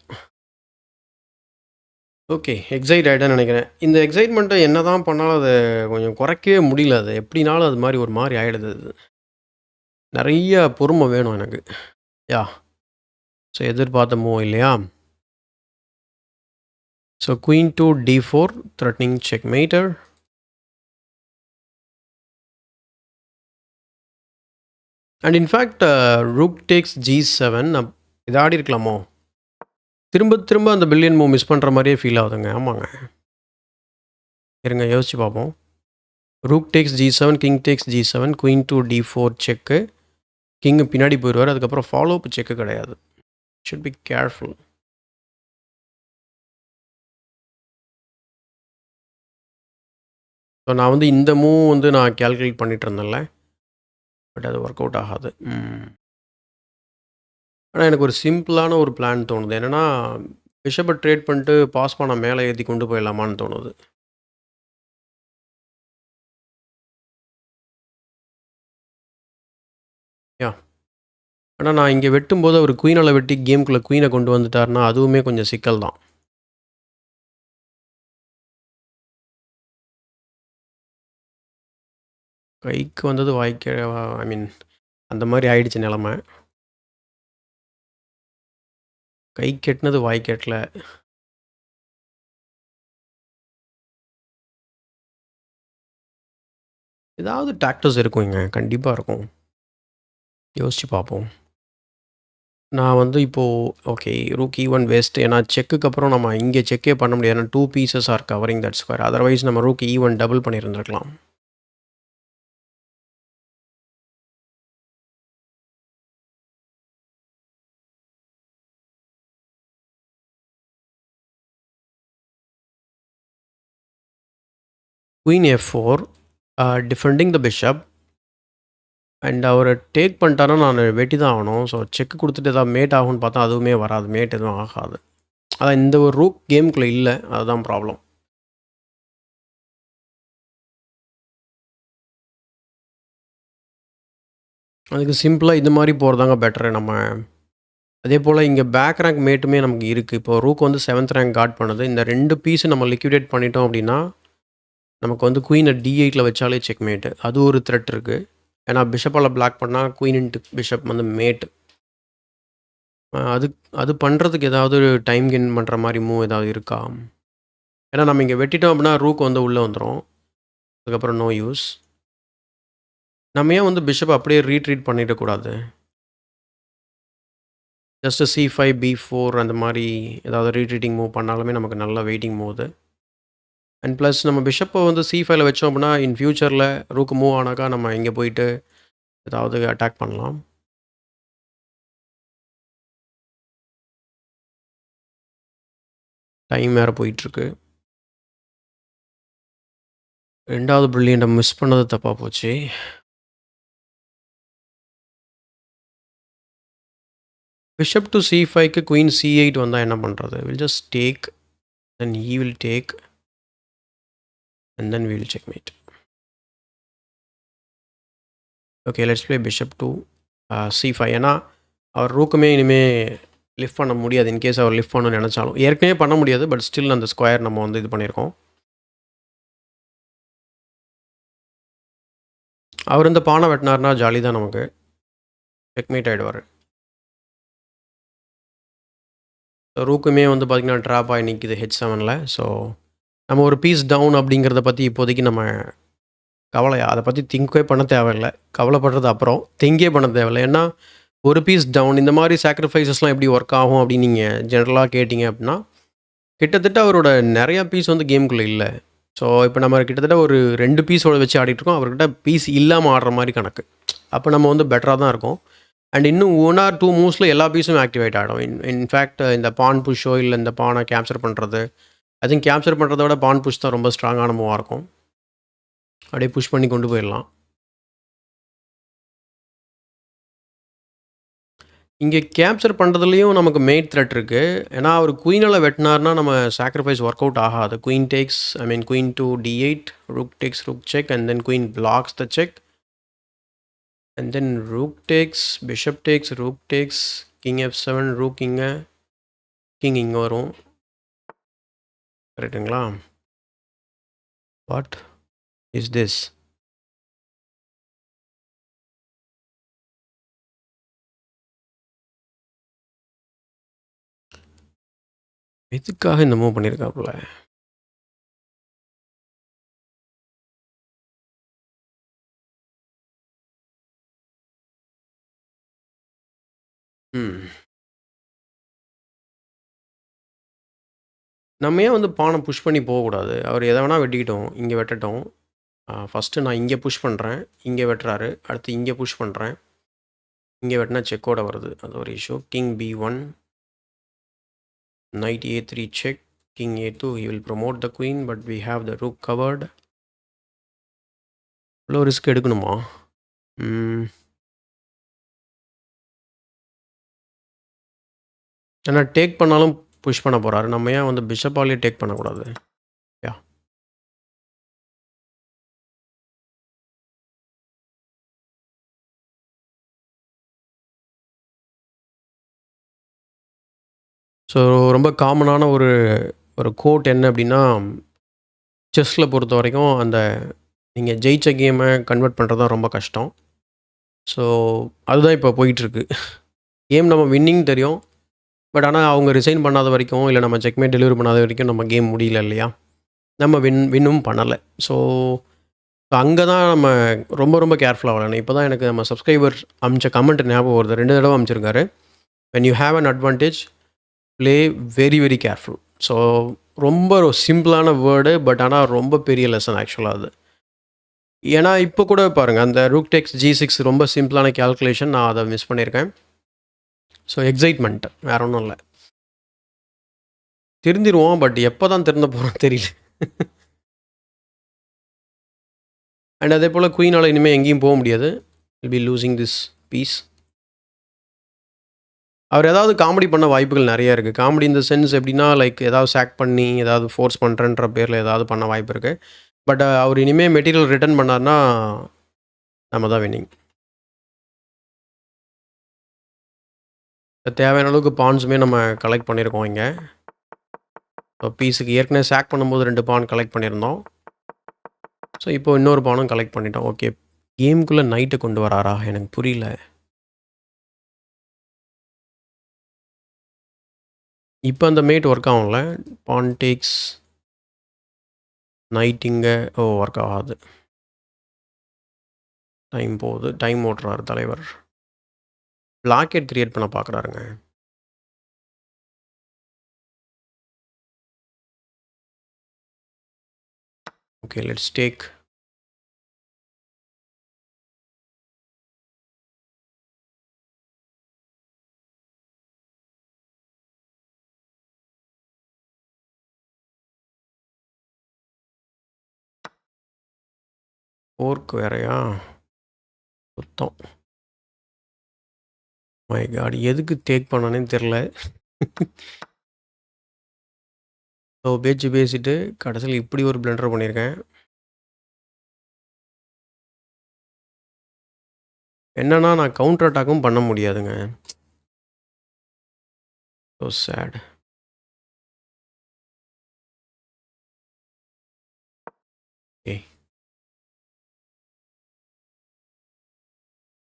Okay, excite ஆகிட்டேன்னு நினைக்கிறேன். இந்த எக்ஸைட்மெண்ட்டை என்ன தான் பண்ணாலும் அதை கொஞ்சம் குறைக்கவே முடியல. அது எப்படினாலும் அது மாதிரி ஒரு மாதிரி ஆகிடுது. அது நிறைய பொறுமை வேணும் எனக்கு. யா, ஸோ எதிர்பார்த்த மூவ் இல்லையா? So queen to D4 threatening check matter. And in fact rook takes G7 இது ஆடி இருக்கலாமோ? திரும்ப திரும்ப அந்த பில்லியன் மூவ் மிஸ் பண்ணுற மாதிரியே ஃபீல் ஆகுதுங்க. ஆமாங்க, இருங்க யோசிச்சு பார்ப்போம். Rook takes G7, king takes G7, queen to D4 check, king பின்னாடி போயிடுவார். அதுக்கப்புறம் ஃபாலோ அப் செக்கு கிடையாது. Should be careful. ஸோ நான் வந்து இந்த மூவ் வந்து நான் கேல்குலேட் பண்ணிட்டு இருந்தேன்ல, பட் அது ஒர்க் அவுட் ஆகாது. ஆனால் எனக்கு ஒரு சிம்பிளான ஒரு பிளான் தோணுது. என்னென்னா, பிஷப்பை ட்ரேட் பண்ணிட்டு பாஸ் பண்ண மேலே ஏற்றி கொண்டு போயிடலாமான்னு தோணுது. யா ஆனால் நான் இங்கே வெட்டும்போது அவர் குயினால் வெட்டி கேமுக்குள்ளே குயினை கொண்டு வந்துட்டாருன்னா அதுவுமே கொஞ்சம் சிக்கல் தான். கைக்கு வந்தது வாய்க்க ஐ மீன் அந்த மாதிரி ஆயிடுச்சு நிலமை. கை கெட்டினது வாய் கெட்டல. ஏதாவது டாக்டர்ஸ் இருக்குங்க, கண்டிப்பாக இருக்கும். யோசிச்சு பார்ப்போம். நான் வந்து இப்போது ஓகே ரூக் E1 வேஸ்ட். ஏன்னா செக்குக்கு அப்புறம் நம்ம இங்கே செக்கே பண்ண முடியாது. ஏன்னா 2 pieces are covering that square. Otherwise நம்ம ரூக் E1 டபுள் பண்ணியிருந்திருக்கலாம். Queen F4 defending the bishop and அவர் டேக் பண்ணிட்டாருன்னா நான் வெட்டி தான் ஆகணும். ஸோ செக் கொடுத்துட்டு ஏதாவது மேட் ஆகும்னு பார்த்தா அதுவுமே வராது, மேட் எதுவும் ஆகாது. அதான் இந்த ஒரு ரூக் கேமுக்குள்ளே இல்லை, அதுதான் ப்ராப்ளம். அதுக்கு சிம்பிளாக இந்த மாதிரி போகிறதாங்க பெட்டரு. நம்ம அதே போல் இங்கே பேக் ரேங்க் மேட்டுமே நமக்கு இருக்குது. இப்போ ரூக் வந்து 7th ரேங்க் கார்ட் பண்ணுது. இந்த 2 பீஸு நம்ம லிக்விடேட் பண்ணிட்டோம் அப்படின்னா நமக்கு வந்து குயினை D8ல வச்சாலே செக் மேட்டு. அது ஒரு த்ரெட் இருக்குது. ஏன்னா பிஷப்பால் பிளாக் பண்ணால் குயின் இன்ட்டு பிஷப் வந்து மேட்டு. அது அது பண்ணுறதுக்கு ஏதாவது டைம் கெயின் பண்ணுற மாதிரி மூவ் ஏதாவது இருக்கா? ஏன்னா நம்ம இங்கே வெட்டிட்டோம் அப்படின்னா ரூக் வந்து உள்ளே வந்துடும். அதுக்கப்புறம் நோ யூஸ். நம்ம ஏன் வந்து பிஷப் அப்படியே ரீட்ரீட் பண்ணிடக்கூடாது? ஜஸ்ட்டு C5 B4 அந்த மாதிரி ஏதாவது ரீட்ரீட்டிங் மூவ் பண்ணாலுமே நமக்கு நல்ல வெயிட்டிங் மூவ் அது. அண்ட் ப்ளஸ் நம்ம பிஷப்பை வந்து C5ல வச்சோம் அப்படின்னா இன் ஃபியூச்சரில் ரூக்கு மூவ் ஆனாக்கா நம்ம இங்கே போயிட்டு ஏதாவது அட்டாக் பண்ணலாம். டைம் வேறு போயிட்டுருக்கு. 2வது பிரில்லியண்ட்டை மிஸ் பண்ணது தப்பாக போச்சு. பிஷப் டு C5க்கு குயின் C8 வந்தால் என்ன பண்ணுறது? Will just take, then he will take and then we will checkmate. Okay let's play bishop to C5. ஏன்னா அவர் ரூக்குமே இனிமேல் லிஃப்ட் பண்ண முடியாது. இன்கேஸ் அவர் லிஃப்ட் பண்ணணும்னு நினச்சாலும் ஏற்கனவே பண்ண முடியாது. பட் ஸ்டில் அந்த ஸ்கொயர் நம்ம வந்து இது பண்ணியிருக்கோம். அவர் இந்த பானை வெட்டினார்னா ஜாலி தான் நமக்கு. செக்மேட் ஆகிடுவார். ரூக்குமே வந்து பார்த்திங்கன்னா ட்ராப் ஆகி நிற்கிது H7ல். ஸோ நம்ம ஒரு பீஸ் டவுன் அப்படிங்கிறத பற்றி இப்போதைக்கு நம்ம அதை பற்றி திங்கே பண்ண தேவையில்லை. கவலைப்படுறது அப்புறம் திங்கே பண்ண தேவையில்லை. ஏன்னா ஒரு பீஸ் டவுன் இந்த மாதிரி சாக்ரிஃபைசஸ்லாம் எப்படி ஒர்க் ஆகும் அப்படின்னு நீங்கள் ஜென்ரலாக கேட்டிங்க அப்படின்னா கிட்டத்தட்ட அவரோட நிறையா பீஸ் வந்து கேமுக்குள்ளே இல்லை. ஸோ இப்போ நம்ம கிட்டத்தட்ட ஒரு 2 பீஸோட வச்சு ஆடிட்டுருக்கோம். அவர்கிட்ட பீஸ் இல்லாமல் ஆடுற மாதிரி கணக்கு. அப்போ நம்ம வந்து பெட்டராக தான் இருக்கும். அண்ட் இன்னும் 1 or 2 மூவ்ஸில் எல்லா பீஸும் ஆக்டிவேட் ஆகிடும். இன்ஃபேக்ட் இந்த பான் புஷ்ஷோ இல்லை இந்த பானை கேப்சர் பண்ணுறது, ஐ திங்க் கேப்சர் பண்ணுறத விட பான் புஷ் தான் ரொம்ப ஸ்ட்ராங்கான மூவாக இருக்கும். அப்படியே புஷ் பண்ணி கொண்டு போயிடலாம். இங்கே கேப்சர் பண்ணுறதுலையும் நமக்கு மேட் த்ரெட் இருக்குது. ஏன்னா அவர் குயினால் வெட்டினார்னா நம்ம சாக்ரிஃபைஸ் ஒர்க் அவுட் ஆகாது. Queen takes queen to D8, rook takes rook check and then queen blocks the check and then rook takes bishop takes rook takes king F7 rook இங்கே கிங் இங்கே வரும். கரெக்டுங்களா? What is this? எதுக்காக இந்த மூவ் பண்ணியிருக்காப்புல? நம்ம ஏன் வந்து பானை புஷ் பண்ணி போகக்கூடாது? அவர் எதை வேணால் வெட்டிக்கிட்டோம். இங்கே வெட்டட்டும். ஃபஸ்ட்டு நான் இங்கே புஷ் பண்ணுறேன். இங்கே வெட்டுறாரு. அடுத்து இங்கே புஷ் பண்ணுறேன். இங்கே வெட்டினா செக்கோட வருது. அது ஒரு issue. King B1 knight A3 check, king A2. He will promote the queen, but we have the rook covered. இவ்வளோ ரிஸ்க் எடுக்கணுமா? ஏன்னா டேக் பண்ணாலும் புஷ் பண்ண போறாரு. நம்ம ஏன் வந்து பிஷப்பாலயே டேக் பண்ணக்கூடாது? யாஹ்! ஸோ ரொம்ப காமனான ஒரு கோட் என்ன அப்டின்னா, செஸ்ல பொறுத்தவரைக்கும் அந்த நீங்க ஜெயிச்ச கேம கன்வெர்ட் பண்றது தான் ரொம்ப கஷ்டம். ஸோ அதுதான் இப்போ போயிட்டுருக்கு. கேம் நம்ம வின்னிங் தெரியும். பட் ஆனா அவங்க ரிசைன் பண்ணாத வரைக்கும், இல்ல நம்ம செக்மேட் டெலிவரி பண்ணாத வரைக்கும் நம்ம கேம் முடியல இல்லையா? நம்ம வின்னும் பண்ணல. ஸோ அங்க தான் நம்ம ரொம்ப ரொம்ப கேர்ஃபுல்லா விளையாடணும். இப்போ தான் எனக்கு நம்ம சப்ஸ்கிரைபர் அனுப்பிச்ச கமெண்ட் ஞாபகம் வருது. 2 தடவ அனுப்பிச்சிருக்காரு. When you have an advantage play very very careful. So ரொம்ப சிம்பிளான வேர்டு. பட் ஆனா ரொம்ப பெரிய லெசன் ஆக்சுவலா அது. ஏன்னா இப்போ கூட பாருங்க, அந்த ரூக் டேக்ஸ் G6 ரொம்ப சிம்பிளான கால்குலேஷன். நான் அத மிஸ் பண்ணியிருக்கேன். ஸோ எக்ஸைட்மென்ட் வேற ஒண்ணும் இல்ல. திருந்திருவோம். பட் எப்ப தான் திருந்த போறோம்னு தெரியல. அண்ட் அதேபோல குயினால இனிமே எங்கேயும் போ முடியாது. Will be losing this piece. அவர் ஏதாவது காமெடி பண்ண வாய்ப்புகள் நெறைய இருக்கு. காமெடி இன் த சென்ஸ் எப்படின்னா, லைக் ஏதாவது சாக் பண்ணி, ஏதாவது ஃபோர்ஸ் பண்றேன்ற பேர்ல ஏதாவது பண்ண வாய்ப்பு இருக்கு. பட் அவர் இனிமே மெட்டீரியல் ரிட்டர்ன் பண்ணாருன்னா, நம்ம தான் வின்னிங். தேவையான அளவுக்கு பான்ஸுமே நம்ம கலெக்ட் பண்ணியிருக்கோம் இங்க. ஸோ பீஸுக்கு ஏற்கனவே சாக் பண்ணும்போது 2 பான் கலெக்ட் பண்ணியிருந்தோம். ஸோ இப்போ இன்னொரு பானும் கலெக்ட் பண்ணிட்டோம். ஓகே. கேம்க்குள்ள நைட்ட கொண்டு வராரா? எனக்கு புரியல. இப்ப அந்த மேட் ஒர்க் ஆகும்ல? பான் டேக்ஸ் நைட் இங்க ஒர்க் ஆகாது. டைம் போகுது. டைம் ஓட்டுறாரு தலைவர். பிளாக்கெட் கிரியேட் பண்ண பார்க்குறாருங்க. Okay, let's take. ஃபோர்க் வேறயா? சுத்தம். My god! எதுக்கு டேக் பண்ணானே தெரில. பேச்சு பேசிட்டு கடைசியில இப்படி ஒரு பிளண்டர் பண்ணியிருக்கேன். என்னன்னா, நான் கவுண்டர் அட்டாக்கும் பண்ண முடியாதுங்க. So sad. ஏய்!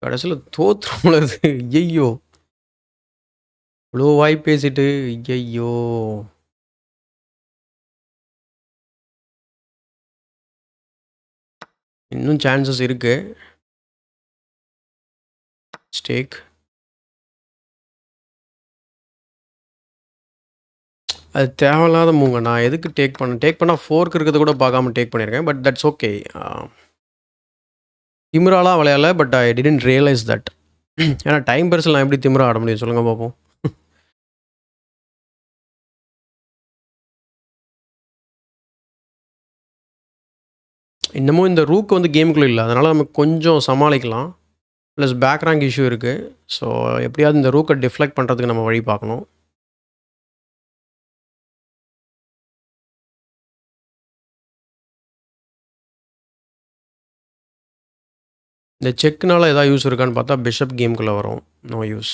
கடைசியில தோத்துருவோம்ல இது. ஐயய்யோ! இவ்வளோ வாய் பேசிட்டு, ஐயய்யோ! இன்னும் சான்சஸ் இருக்கு. ஸ்டேக். அது தேவையில்லாத மூவ்ங்க. நான் எதுக்கு டேக் பண்ணேன்? டேக் பண்ணா ஃபோர்க் இருக்கிறத கூட பார்க்காம டேக் பண்ணியிருக்கேன். But that's okay. திமிராலாம் விளையாடல. But I didn't realise that. ஏன்னா டைம் பெருசில் நான் எப்படி திமிரா ஆட முடியும்? சொல்லுங்க பார்ப்போம். இன்னமும் இந்த ரூக் வந்து கேமுக்குள்ள இல்ல. அதனால நம்ம கொஞ்சம் சமாளிக்கலாம். ப்ளஸ் பேக் ரேங்க் இஷ்யூ இருக்கு. ஸோ எப்படியாவது இந்த ரூக்க டிஃப்ளெக்ட் பண்ணுறதுக்கு நம்ம வழி பார்க்கணும். இந்த செக்னால ஏதாவது யூஸ் இருக்கான்னு பார்த்தா பிஷப் கேமுக்குள்ள வரும். No use.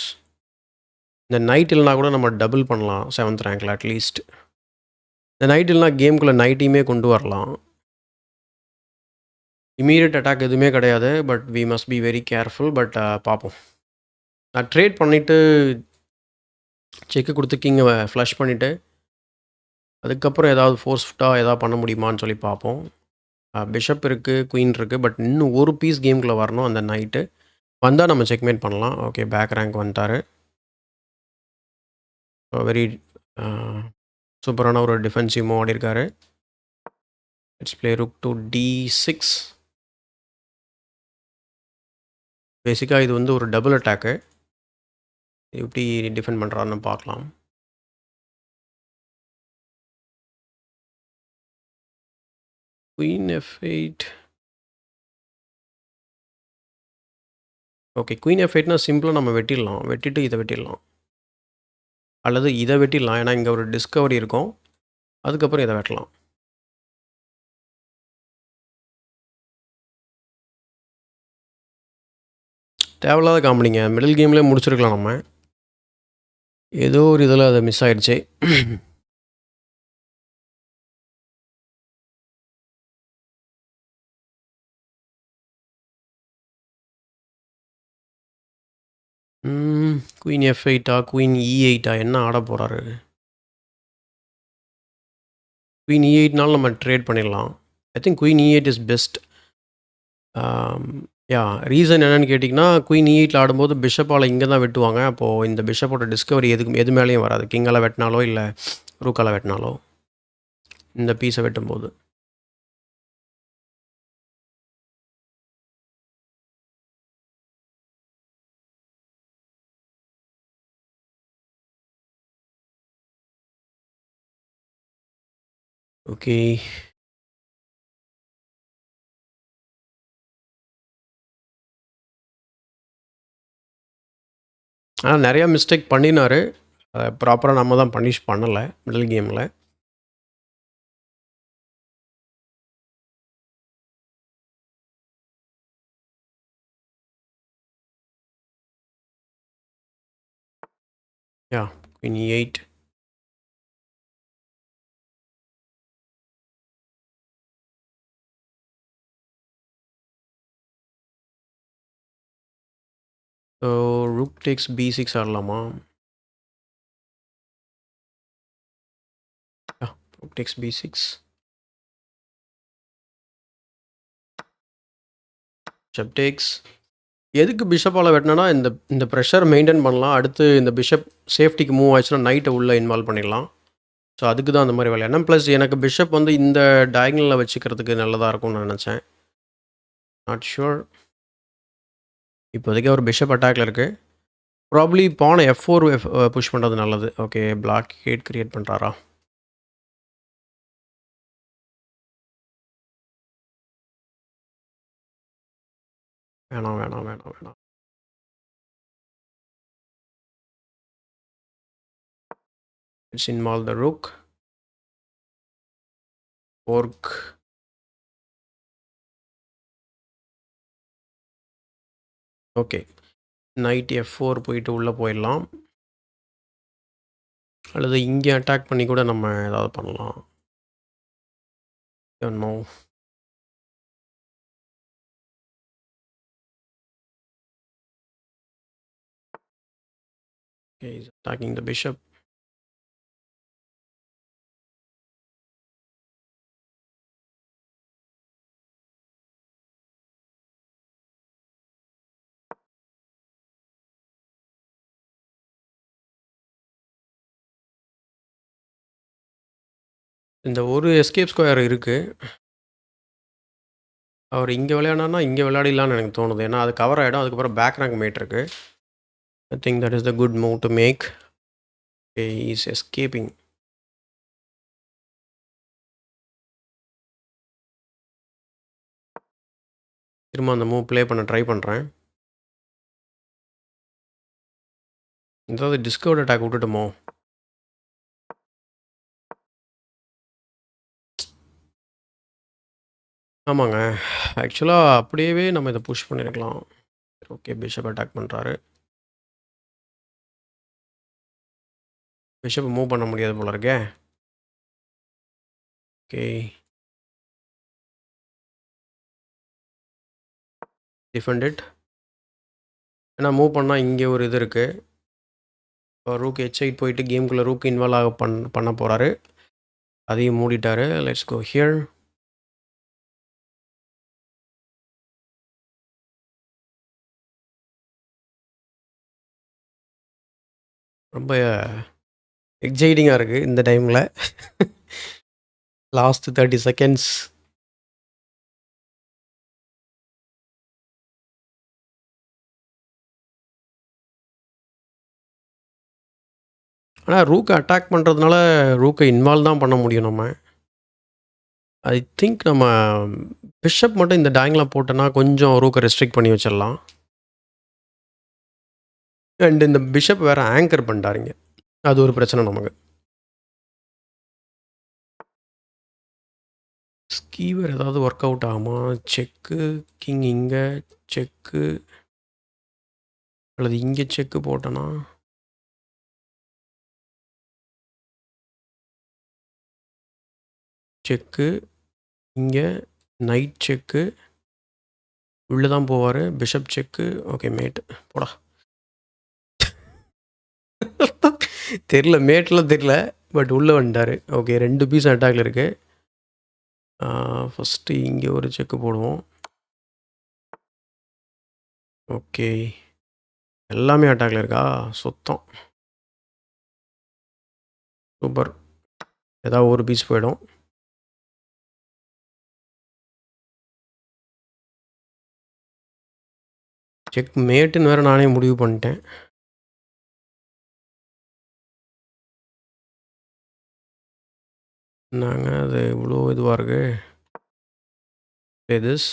இந்த நைட் இல்லனா கூட நம்ம டபுள் பண்ணலாம் 7த் ரேங்க்ல அட்லீஸ்ட். இந்த நைட் இல்லனா கேமுக்குள்ள நைட்டையுமே கொண்டு வரலாம். இம்மீடியட் அட்டாக் எதுவுமே கிடையாது. But we must be very careful. But பார்ப்போம். நான் ட்ரேட் பண்ணிட்டு செக் குடுத்து கிங்க ஃப்ளஷ் பண்ணிட்டு, அதுக்கப்புறம் ஏதாவது ஃபோர்ஸ்டா ஏதாவது பண்ண முடியுமான்னு சொல்லி பார்ப்போம். பிஷப் இருக்கு, குயின் இருக்கு. பட் இன்னும் ஒரு பீஸ் கேம்குள்ள வரணும் அந்த நைட்டு. வந்தா நம்ம செக்மேட் பண்ணலாம். ஓகே, பேக் ரேங்க் வந்துட்டாரு. வெரி அ சூப்பரான ஒரு டிஃபென்சிவ் மூவ் ஆடியிருக்காரு. Let's play rook to D6. பேசிக்கா இது வந்து ஒரு டபுள் அட்டாக்கு. எப்படி டிஃபெண்ட் பண்ணுறாருன்னு பார்க்கலாம். Queen F8. ஓகே, குயின் F8னா சிம்பிளா நம்ம வெட்டிடலாம். வெட்டிட்டு இத வெட்டிடலாம். அல்லது இதை வெட்டிடலாம். ஏன்னா இங்கே ஒரு டிஸ்கவரி இருக்கும். அதுக்கப்புறம் இதை வெட்டலாம். தேவையில்லாத காமெடிங்க. மிடில் கேம்லேயே முடிச்சிருக்கலாம் நம்ம. ஏதோ ஒரு இதில் அது மிஸ் ஆயிடுச்சு. குயின் F8 குயின் E8 என்ன ஆட போகிறாரு? குயின் E8னாலும் நம்ம ட்ரேட் பண்ணிடலாம். I think queen E8 is best. Yeah reason என்னென்னு கேட்டிங்கன்னா, குயின் E8ல ஆடும்போது பிஷப்பால் இங்கே தான் வெட்டுவாங்க. அப்போது இந்த பிஷப்போட டிஸ்கவரி எது மேலேயும் வராது. கிங்கால் வெட்டினாலோ இல்லை ரூக்கால் வெட்டினாலோ இந்த பீஸை வெட்டும்போது. ஓகே. ஆனால் நிறையா மிஸ்டேக் பண்ணினார். ப்ராப்பராக நம்ம தான் பனிஷ் பண்ணலை மிடில் கேமில். Yeah queen E8. So rook takes B6 ஆடலாமா? Rook takes B6. Bishop takes. எதுக்கு பிஷப்பால் வெட்டினா இந்த இந்த ப்ரெஷர் மெயின்டைன் பண்ணலாம். அடுத்து இந்த பிஷப் சேஃப்டிக்கு மூவ் ஆச்சுன்னா நைட்டை உள்ளே இன்வால்வ் பண்ணிடலாம். ஸோ அதுக்கு தான் அந்த மாதிரி விளையாடினா. ப்ளஸ் எனக்கு பிஷப் வந்து இந்த டயக்னலில் வச்சுக்கிறதுக்கு நல்லதாக இருக்கும்னு நினச்சேன். Not sure. இப்போதைக்கு அவர் பிஷப் அட்டாக்ல இருக்குது. ப்ராப்ளி பானை F4 புஷ் பண்ணுறது நல்லது. ஓகே பிளாக் கேட் கிரியேட் பண்ணுறாரா? வேணாம் வேணாம் வேணாம் வேணாம். It's involve the rook. Fork. Okay knight F4 போயிட்டு உள்ளே போயிடலாம். அல்லது இங்கே அட்டாக் பண்ணி கூட நம்ம ஏதாவது பண்ணலாம். No. Okay, he's attacking the bishop. இந்த ஒரு எஸ்கேப் ஸ்கொயர் இருக்குது. அவர் இங்கே விளையாடினா இங்கே விளையாடிடலான்னு எனக்கு தோணுது. ஏன்னா அது கவர் ஆகிடும். அதுக்கப்புறம் பேக் ரேங்க் மேட் இருக்கு. I think that is the good move to make. Is escaping. திரும்ப அந்த மூவ் ப்ளே பண்ண ட்ரை பண்ணுறேன். ஏதாவது டிஸ்கவர்ட் அட்டாக் விட்டுட்டுமோ? ஆமாங்க. ஆக்சுவலாக அப்படியே நம்ம இதை புஷ் பண்ணியிருக்கலாம். ஓகே பிஷப் அட்டாக் பண்ணுறாரு. பிஷப் மூவ் பண்ண முடியாது போல இருக்கே. Okay defend it. ஏன்னா மூவ் பண்ணால் இங்கே ஒரு இது இருக்குது. இப்போ ரூக் H8 போயிட்டு கேமுக்குள்ளே ரூக் இன்வால்வ் ஆக பண்ண போகிறாரு. அதையும் மூடிட்டாரு. Let's go here. ரொம்ப எக்ஸைட்டிங்காக இருக்குது இந்த டைமில். Last 30 seconds. ஆனால் ரூக்கை அட்டாக் பண்ணுறதுனால ரூக்கை இன்வால்வ் தான் பண்ண முடியும் நம்ம. ஐ திங்க் நம்ம பிஷப் மட்டும் இந்த டயங்கில் போட்டோன்னா கொஞ்சம் ரூக்கை ரெஸ்ட்ரிக்ட் பண்ணி வச்சிடலாம். அண்ட் இந்த பிஷப் வேறு ஆங்கர் பண்ணிட்டாருங்க. அது ஒரு பிரச்சனை நமக்கு. ஸ்கீவர் ஏதாவது ஒர்க் அவுட் ஆகுமா? செக்கு, கிங் இங்க, செக்கு அல்லது இங்கே செக்கு போட்டேனா? செக்கு, இங்கே நைட் செக்கு, உள்ளே தான் போவார். பிஷப் செக்கு, ஓகே மேட் போடா. தெரில, மேட்லாம் தெரில, பட் உள்ளே வந்துட்டார். ஓகே 2 பீஸ் அட்டாக்ல இருக்குது. ஃபஸ்ட்டு இங்கே ஒரு செக்கு போடுவோம். ஓகே, எல்லாமே அட்டாக்ல இருக்கா? சுத்தம் சூப்பர். ஏதாவது ஒரு பீஸ் போயிடும். செக் மேட்டுன்னு வேறு நானே முடிவு பண்ணிட்டேன். என்னங்க அது இவ்வளோ இதுவாக இருக்கு. திஸ்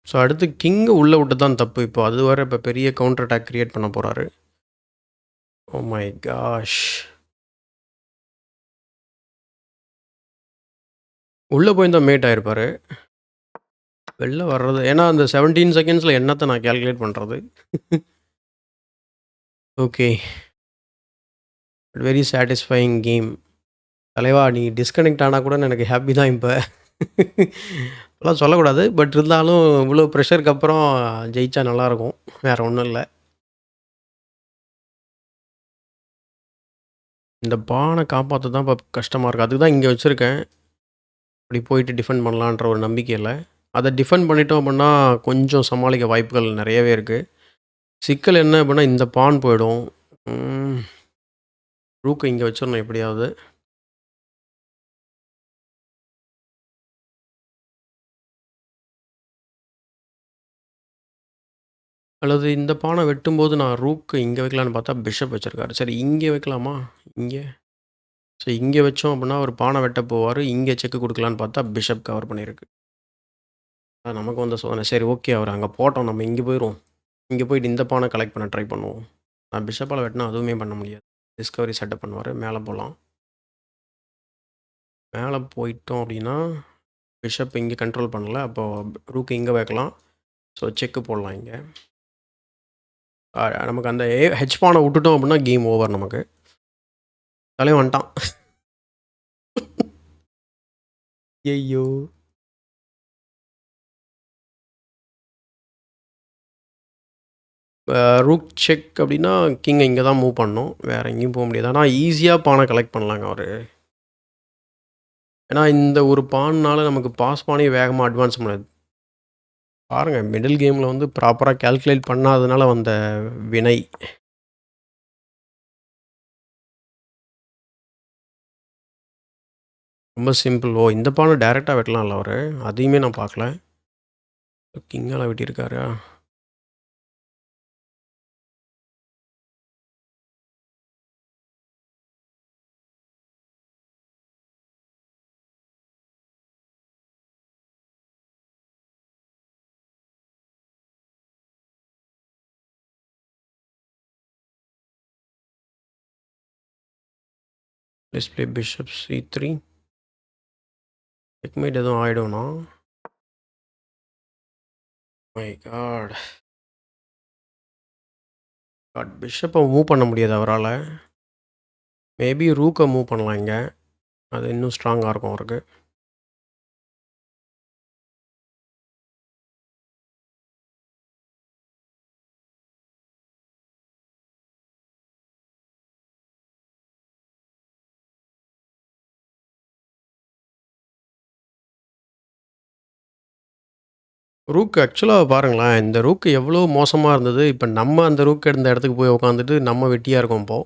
ஸோ அடுத்து கிங்கை உள்ளே விட்டு தான் தப்பு. இப்போ அது வர இப்போ பெரிய கவுண்டர் அட்டாக் க்ரியேட் பண்ண போகிறாரு. Oh my gosh. உள்ளே போயிருந்தால் மேட் ஆகிருப்பார். வெளில வர்றது ஏன்னா அந்த 17 செகண்ட்ஸில் என்னத்தை நான் கேல்குலேட் பண்ணுறது. Okay, very satisfying game. தலைவா நீ டிஸ்கனெக்ட் ஆனால் கூட எனக்கு ஹாப்பி தான் இப்போ. அதெல்லாம் சொல்லக்கூடாது, பட் இருந்தாலும் இவ்வளோ ப்ரெஷருக்கு அப்புறம் ஜெயிச்சா நல்லாயிருக்கும். வேறு ஒன்றும் இல்லை. இந்த பானை காப்பாற்ற தான் இப்போ கஷ்டமாக இருக்குது. அதுக்கு தான் இங்கே வச்சுருக்கேன். அப்படி போயிட்டு டிஃபெண்ட் பண்ணலான்ற ஒரு நம்பிக்கையில். அதை டிஃபெண்ட் பண்ணிட்டோம் அப்படின்னா கொஞ்சம் சமாளிக்க வாய்ப்புகள் நிறையவே இருக்குது. சிக்கல் என்ன அப்படின்னா இந்த பான் போயிடும். ரூக்கை இங்கே வச்சிடணும் எப்படியாவது. அல்லது இந்த பானை வெட்டும்போது நான் ரூக்கு இங்கே வைக்கலான்னு பார்த்தா பிஷப் வச்சுருக்காரு. சரி இங்கே வைக்கலாமா? இங்கே. ஸோ இங்கே வச்சோம் அப்படின்னா ஒரு பானை வெட்ட போவார். இங்கே செக்கு கொடுக்கலான்னு பார்த்தா பிஷப் கவர் பண்ணியிருக்கு. நமக்கு வந்த சோதனை. சரி ஓகே, அவர் அங்கே போட்டோம், நம்ம இங்கே போயிடுவோம். இங்கே போயிட்டு இந்த பானை கலெக்ட் பண்ண ட்ரை பண்ணுவோம். நான் பிஷப்பால் வெட்டினா அதுவுமே பண்ண முடியாது. டிஸ்கவரி செட்டப் பண்ணுவார். மேலே போகலாம். மேலே போயிட்டோம் அப்படின்னா பிஷப் இங்கே கண்ட்ரோல் பண்ணல. அப்போது ரூக்கு இங்கே வைக்கலாம். ஸோ செக்கு போடலாம் இங்கே. நமக்கு அந்த ஹெச் பானை விட்டுட்டோம் அப்படின்னா கேம் ஓவர் நமக்கு. தலைவன் வந்துட்டான். ஐயோ, ரூக் செக் அப்படின்னா கிங்கை இங்கே தான் மூவ் பண்ணணும். வேறு எங்கேயும் போக முடியாது. ஆனால் ஈஸியாக பானை கலெக்ட் பண்ணலாங்க அவர். ஏன்னா இந்த ஒரு பான்னால் நமக்கு பாஸ் பானே வேகமாக அட்வான்ஸ் பண்ணாது. பாருங்கள், மிடில் கேமில் வந்து ப்ராப்பராக கேல்குலேட் பண்ணாததுனால வந்த வினை. ரொம்ப சிம்பிள். ஓ இந்த பானை டேரெக்டாக வெட்டலாம்ல அவர். அதையுமே நான் பார்க்கல. கிங்கால் வெட்டியிருக்காரா? Display bishop C3. செக்மேட் எதுவும் ஆகிடும்னா? My god. பிஷப்பை மூவ் பண்ண முடியாது அவரால். மேபி ரூக்கை மூவ் பண்ணலாம் இங்கே. அது இன்னும் ஸ்ட்ராங்காக இருக்கும் அவருக்கு. ரூக் ஆக்சுவலாக பாருங்களேன், இந்த ரூக் எவ்வளோ மோசமாக இருந்தது. இப்போ நம்ம அந்த ரூக் இருந்த இடத்துக்கு போய் உட்காந்துட்டு நம்ம வெட்டியாக இருக்கோம் இப்போது.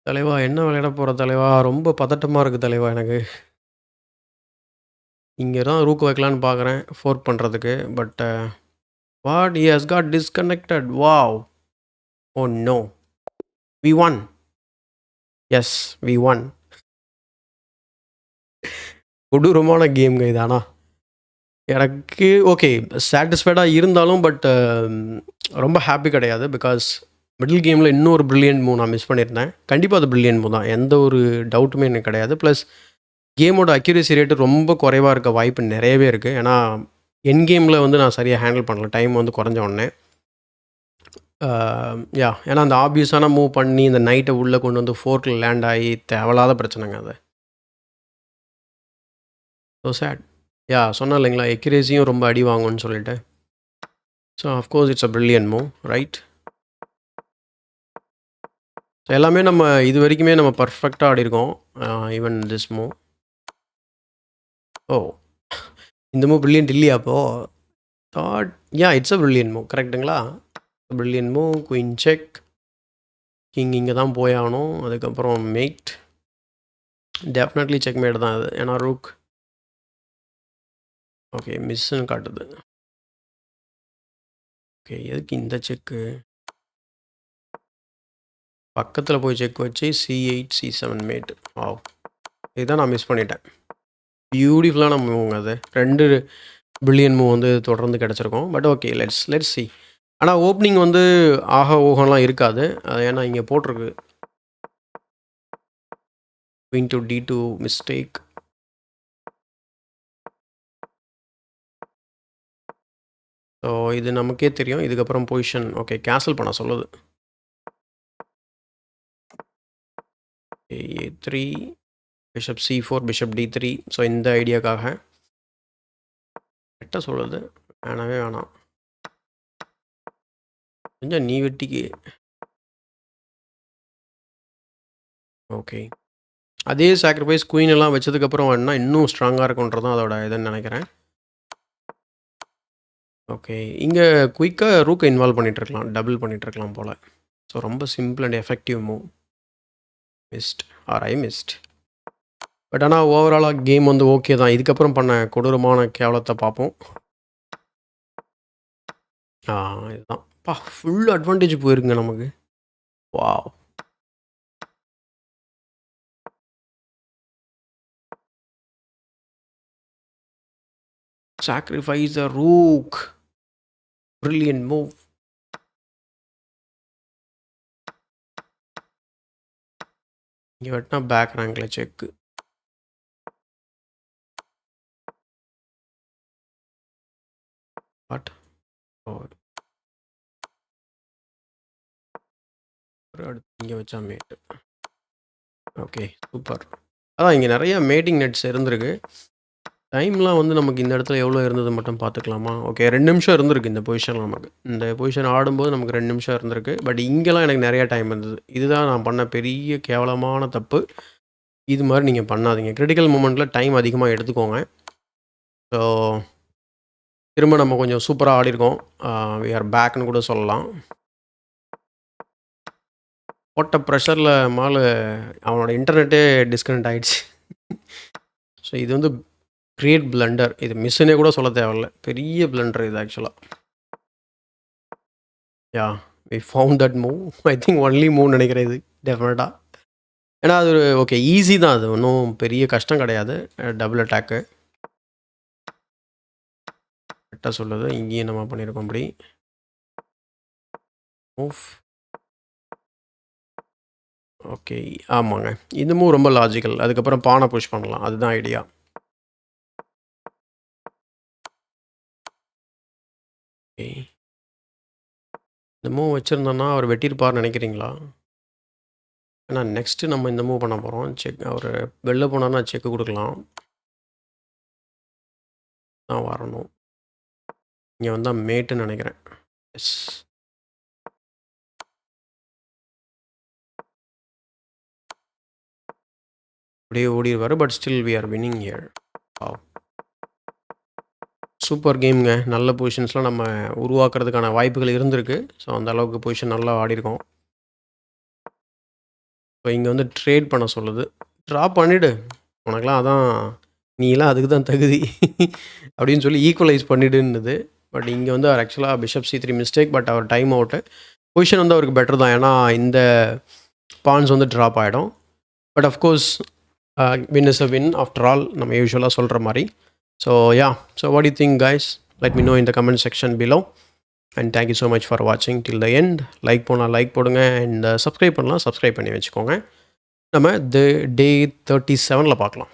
தலைவா என்ன விளையாட போகிற தலைவா? ரொம்ப பதட்டமாக இருக்குது தலைவா எனக்கு. இங்கே தான் ரூக் வைக்கலான்னு பார்க்குறேன் ஃபோர்க் பண்ணுறதுக்கு. But what he has got disconnected. Wow. Oh no. We won. Yes we won. கொடூரமான கேம்ங்க இது. ஆனா எனக்கு ஓகே சாட்டிஸ்ஃபைடாக இருந்தாலும் பட் ரொம்ப ஹாப்பி கிடையாது. பிகாஸ் மிடில் கேமில் இன்னொரு பிரில்லியன்ட் மூவ் நான் மிஸ் பண்ணியிருந்தேன். கண்டிப்பாக அது பிரில்லியன்ட் மூவ் தான், எந்த ஒரு டவுட்டுமே எனக்கு கிடையாது. ப்ளஸ் கேமோட அக்யூரேசி ரேட்டு ரொம்ப குறைவாக இருக்க வாய்ப்பு நிறையவே இருக்குது. ஏன்னா என் கேமில் வந்து நான் சரியாக ஹேண்டில் பண்ணல, டைம் வந்து குறைஞ்ச உடனே. யா ஏன்னா அந்த ஆப்வியஸான மூவ் பண்ணி இந்த நைட்டை உள்ளே கொண்டு வந்து ஃபோர்க்கில் லேண்ட் ஆகி தேவையில்லாத பிரச்சனைங்க அது. So sad. யா சொன்னேன் இல்லைங்களா, எக்யூரேசியும் ரொம்ப அடி வாங்கும்னு சொல்லிட்டு. So of course it's a brilliant move, right? So எல்லாமே நம்ம இது வரைக்குமே நம்ம பர்ஃபெக்டாக ஆடிருக்கோம். Even this move. ஓ, இந்த மூவ் பிரில்லியன்ட் இல்லையா அப்போது? Thought yeah it's a brilliant move, கரெக்டுங்களா? Brilliant move. Queen check, king இங்கே தான் போயாகணும். அதுக்கப்புறம் மேட், டெஃபினெட்லி செக் மேட் தான் அது, ஏன்னா ரூக். ஓகே மிஸ்ஸுன்னு காட்டுது. ஓகே எதுக்கு இந்த செக்கு? பக்கத்தில் போய் செக் வச்சு C8 C7 மேட். இதுதான் நான் மிஸ் பண்ணிட்டேன். பியூட்டிஃபுல்லான மூவ்ங்க அது. 2 பில்லியன் மூவ் வந்து தொடர்ந்து கிடச்சிருக்கோம். But okay let's see. ஆனால் ஓப்பனிங் வந்து ஆஹா ஊகம்லாம் இருக்காது. அது ஏன்னா இங்கே போட்டிருக்கு queen to D2 mistake. So இது நமக்கே தெரியும். இதுக்கப்புறம் பொசிஷன் ஓகே கேன்சல் பண்ண சொல்லுது. A3 bishop C4 bishop D3. So இந்த ஐடியாக்காக வெட்ட சொல்லுது. வேணவே வேணாம், கொஞ்சம் நீ வெட்டிக்கு. ஓகே அதே சாக்ரிஃபைஸ் குயின் எல்லாம் வச்சதுக்கப்புறம் வேணா இன்னும் ஸ்ட்ராங்காக இருக்குன்றது தான் அதோட இதுன்னு நினைக்கிறேன். ஓகே இங்கே குயிக்காக ரூக்கை இன்வால்வ் பண்ணிகிட்ருக்கலாம், டபுள் பண்ணிகிட்ருக்கலாம் போல். ஸோ ரொம்ப simple and effective move. Missed or I missed. But ஆனால் ஓவராலாக கேம் வந்து ஓகே தான். இதுக்கப்புறம் பண்ண கொடூரமான கேவலத்தை பார்ப்போம். இதுதான் ஃபுல் அட்வான்டேஜ் போயிருங்க நமக்கு. Wow. Sacrifice a rook. Brilliant move. இங்கே வெட்டினா பேக் ரேங்கில் செக்கு. பட் அடுத்து இங்கே வச்சா மேட்டு. Okay super. அதான் இங்கே நிறைய மேட்டிங் நெட்ஸ் இருந்திருக்கு. டைம்லாம் வந்து நமக்கு இந்த இடத்துல எவ்வளோ இருந்தது மட்டும் பார்த்துக்கலாமா? ஓகே 2 நிமிஷம் இருந்திருக்கு இந்த பொசிஷனில் நமக்கு. இந்த பொசிஷன் ஆடும்போது நமக்கு 2 நிமிஷம் இருந்திருக்கு. பட் இங்கெல்லாம் எனக்கு நிறையா டைம் இருந்தது. இதுதான் நான் பண்ண பெரிய கேவலமான தப்பு. இது மாதிரி நீங்கள் பண்ணாதீங்க. கிரிட்டிக்கல் மூமெண்ட்டில் டைம் அதிகமாக எடுத்துக்கோங்க. ஸோ திரும்ப நம்ம கொஞ்சம் சூப்பராக ஆடிருக்கோம். வி ஆர் பேக்னு கூட சொல்லலாம். போட்ட ப்ரெஷரில் மாலு அவனோட இன்டர்நெட்டே டிஸ்கனெக்ட் ஆகிடுச்சு. ஸோ இது வந்து கிரேட் பிளண்டர். இது மிஸ்ஸுனே கூட சொல்ல தேவையில்ல, பெரிய பிளண்டர் இது ஆக்சுவலாக. Yeah we found that move. I think only move நினைக்கிறேன் இது டெஃபினட்டாக. ஏன்னா அது ஒரு ஓகே ஈஸி தான், அது ஒன்றும் பெரிய கஷ்டம் கிடையாது. டபுள் அட்டாக்கு கரெக்டாக சொல்லுது. இங்கேயும் நம்ம பண்ணியிருக்கோம் அப்படி மூவ். ஓகே ஆமாங்க, இந்த மூவ் ரொம்ப லாஜிக்கல். அதுக்கப்புறம் பானை புஷ் பண்ணலாம், அதுதான் ஐடியா. ஓகே இந்த மூவ் வச்சுருந்தோன்னா அவர் வெட்டியிருப்பார்னு நினைக்கிறீங்களா? ஏன்னா நெக்ஸ்ட்டு நம்ம இந்த மூவ் பண்ண போகிறோம். செக் அவர் வெளில போனார்னா செக்கு கொடுக்கலாம். தான் வரணும். இங்கே வந்தால் மேட்டுன்னு நினைக்கிறேன். எஸ் அப்படியே ஓடிடுவார். But still we are winning here. Super கேம்ங்க. நல்ல பொசிஷன்ஸ்லாம் நம்ம உருவாக்குறதுக்கான வாய்ப்புகள் இருந்திருக்கு. ஸோ அந்த அளவுக்கு பொசிஷன் நல்லா ஆடிருக்கோம். இப்போ இங்கே வந்து ட்ரேட் பண்ண சொல்லுது. ட்ரா பண்ணிவிடு, உனக்கெலாம் அதான், நீலாம் அதுக்கு தான் தகுதி அப்படின்னு சொல்லி ஈக்குவலைஸ் பண்ணிவிடுன்னுது. பட் இங்கே வந்து அவர் ஆக்சுவலாக பிஷப் C3 மிஸ்டேக். பட் அவர் டைம் அவுட்டு. பொசிஷன் வந்து அவருக்கு பெட்டர் தான், ஏன்னா இந்த பான்ஸ் வந்து ட்ராப் ஆகிடும். But of course win is a win after all, நம்ம யூஸ்வலாக சொல்கிற மாதிரி. So yeah, so what you think guys? Let me know in the comment section below. And thank you so much for வாட்சிங் டில் த எண்ட். லைக் போனால் லைக் போடுங்க, அண்ட் சப்ஸ்கிரைப் பண்ணலாம், சப்ஸ்கிரைப் பண்ணி வச்சுக்கோங்க. நம்ம டே 37 பார்க்கலாம்.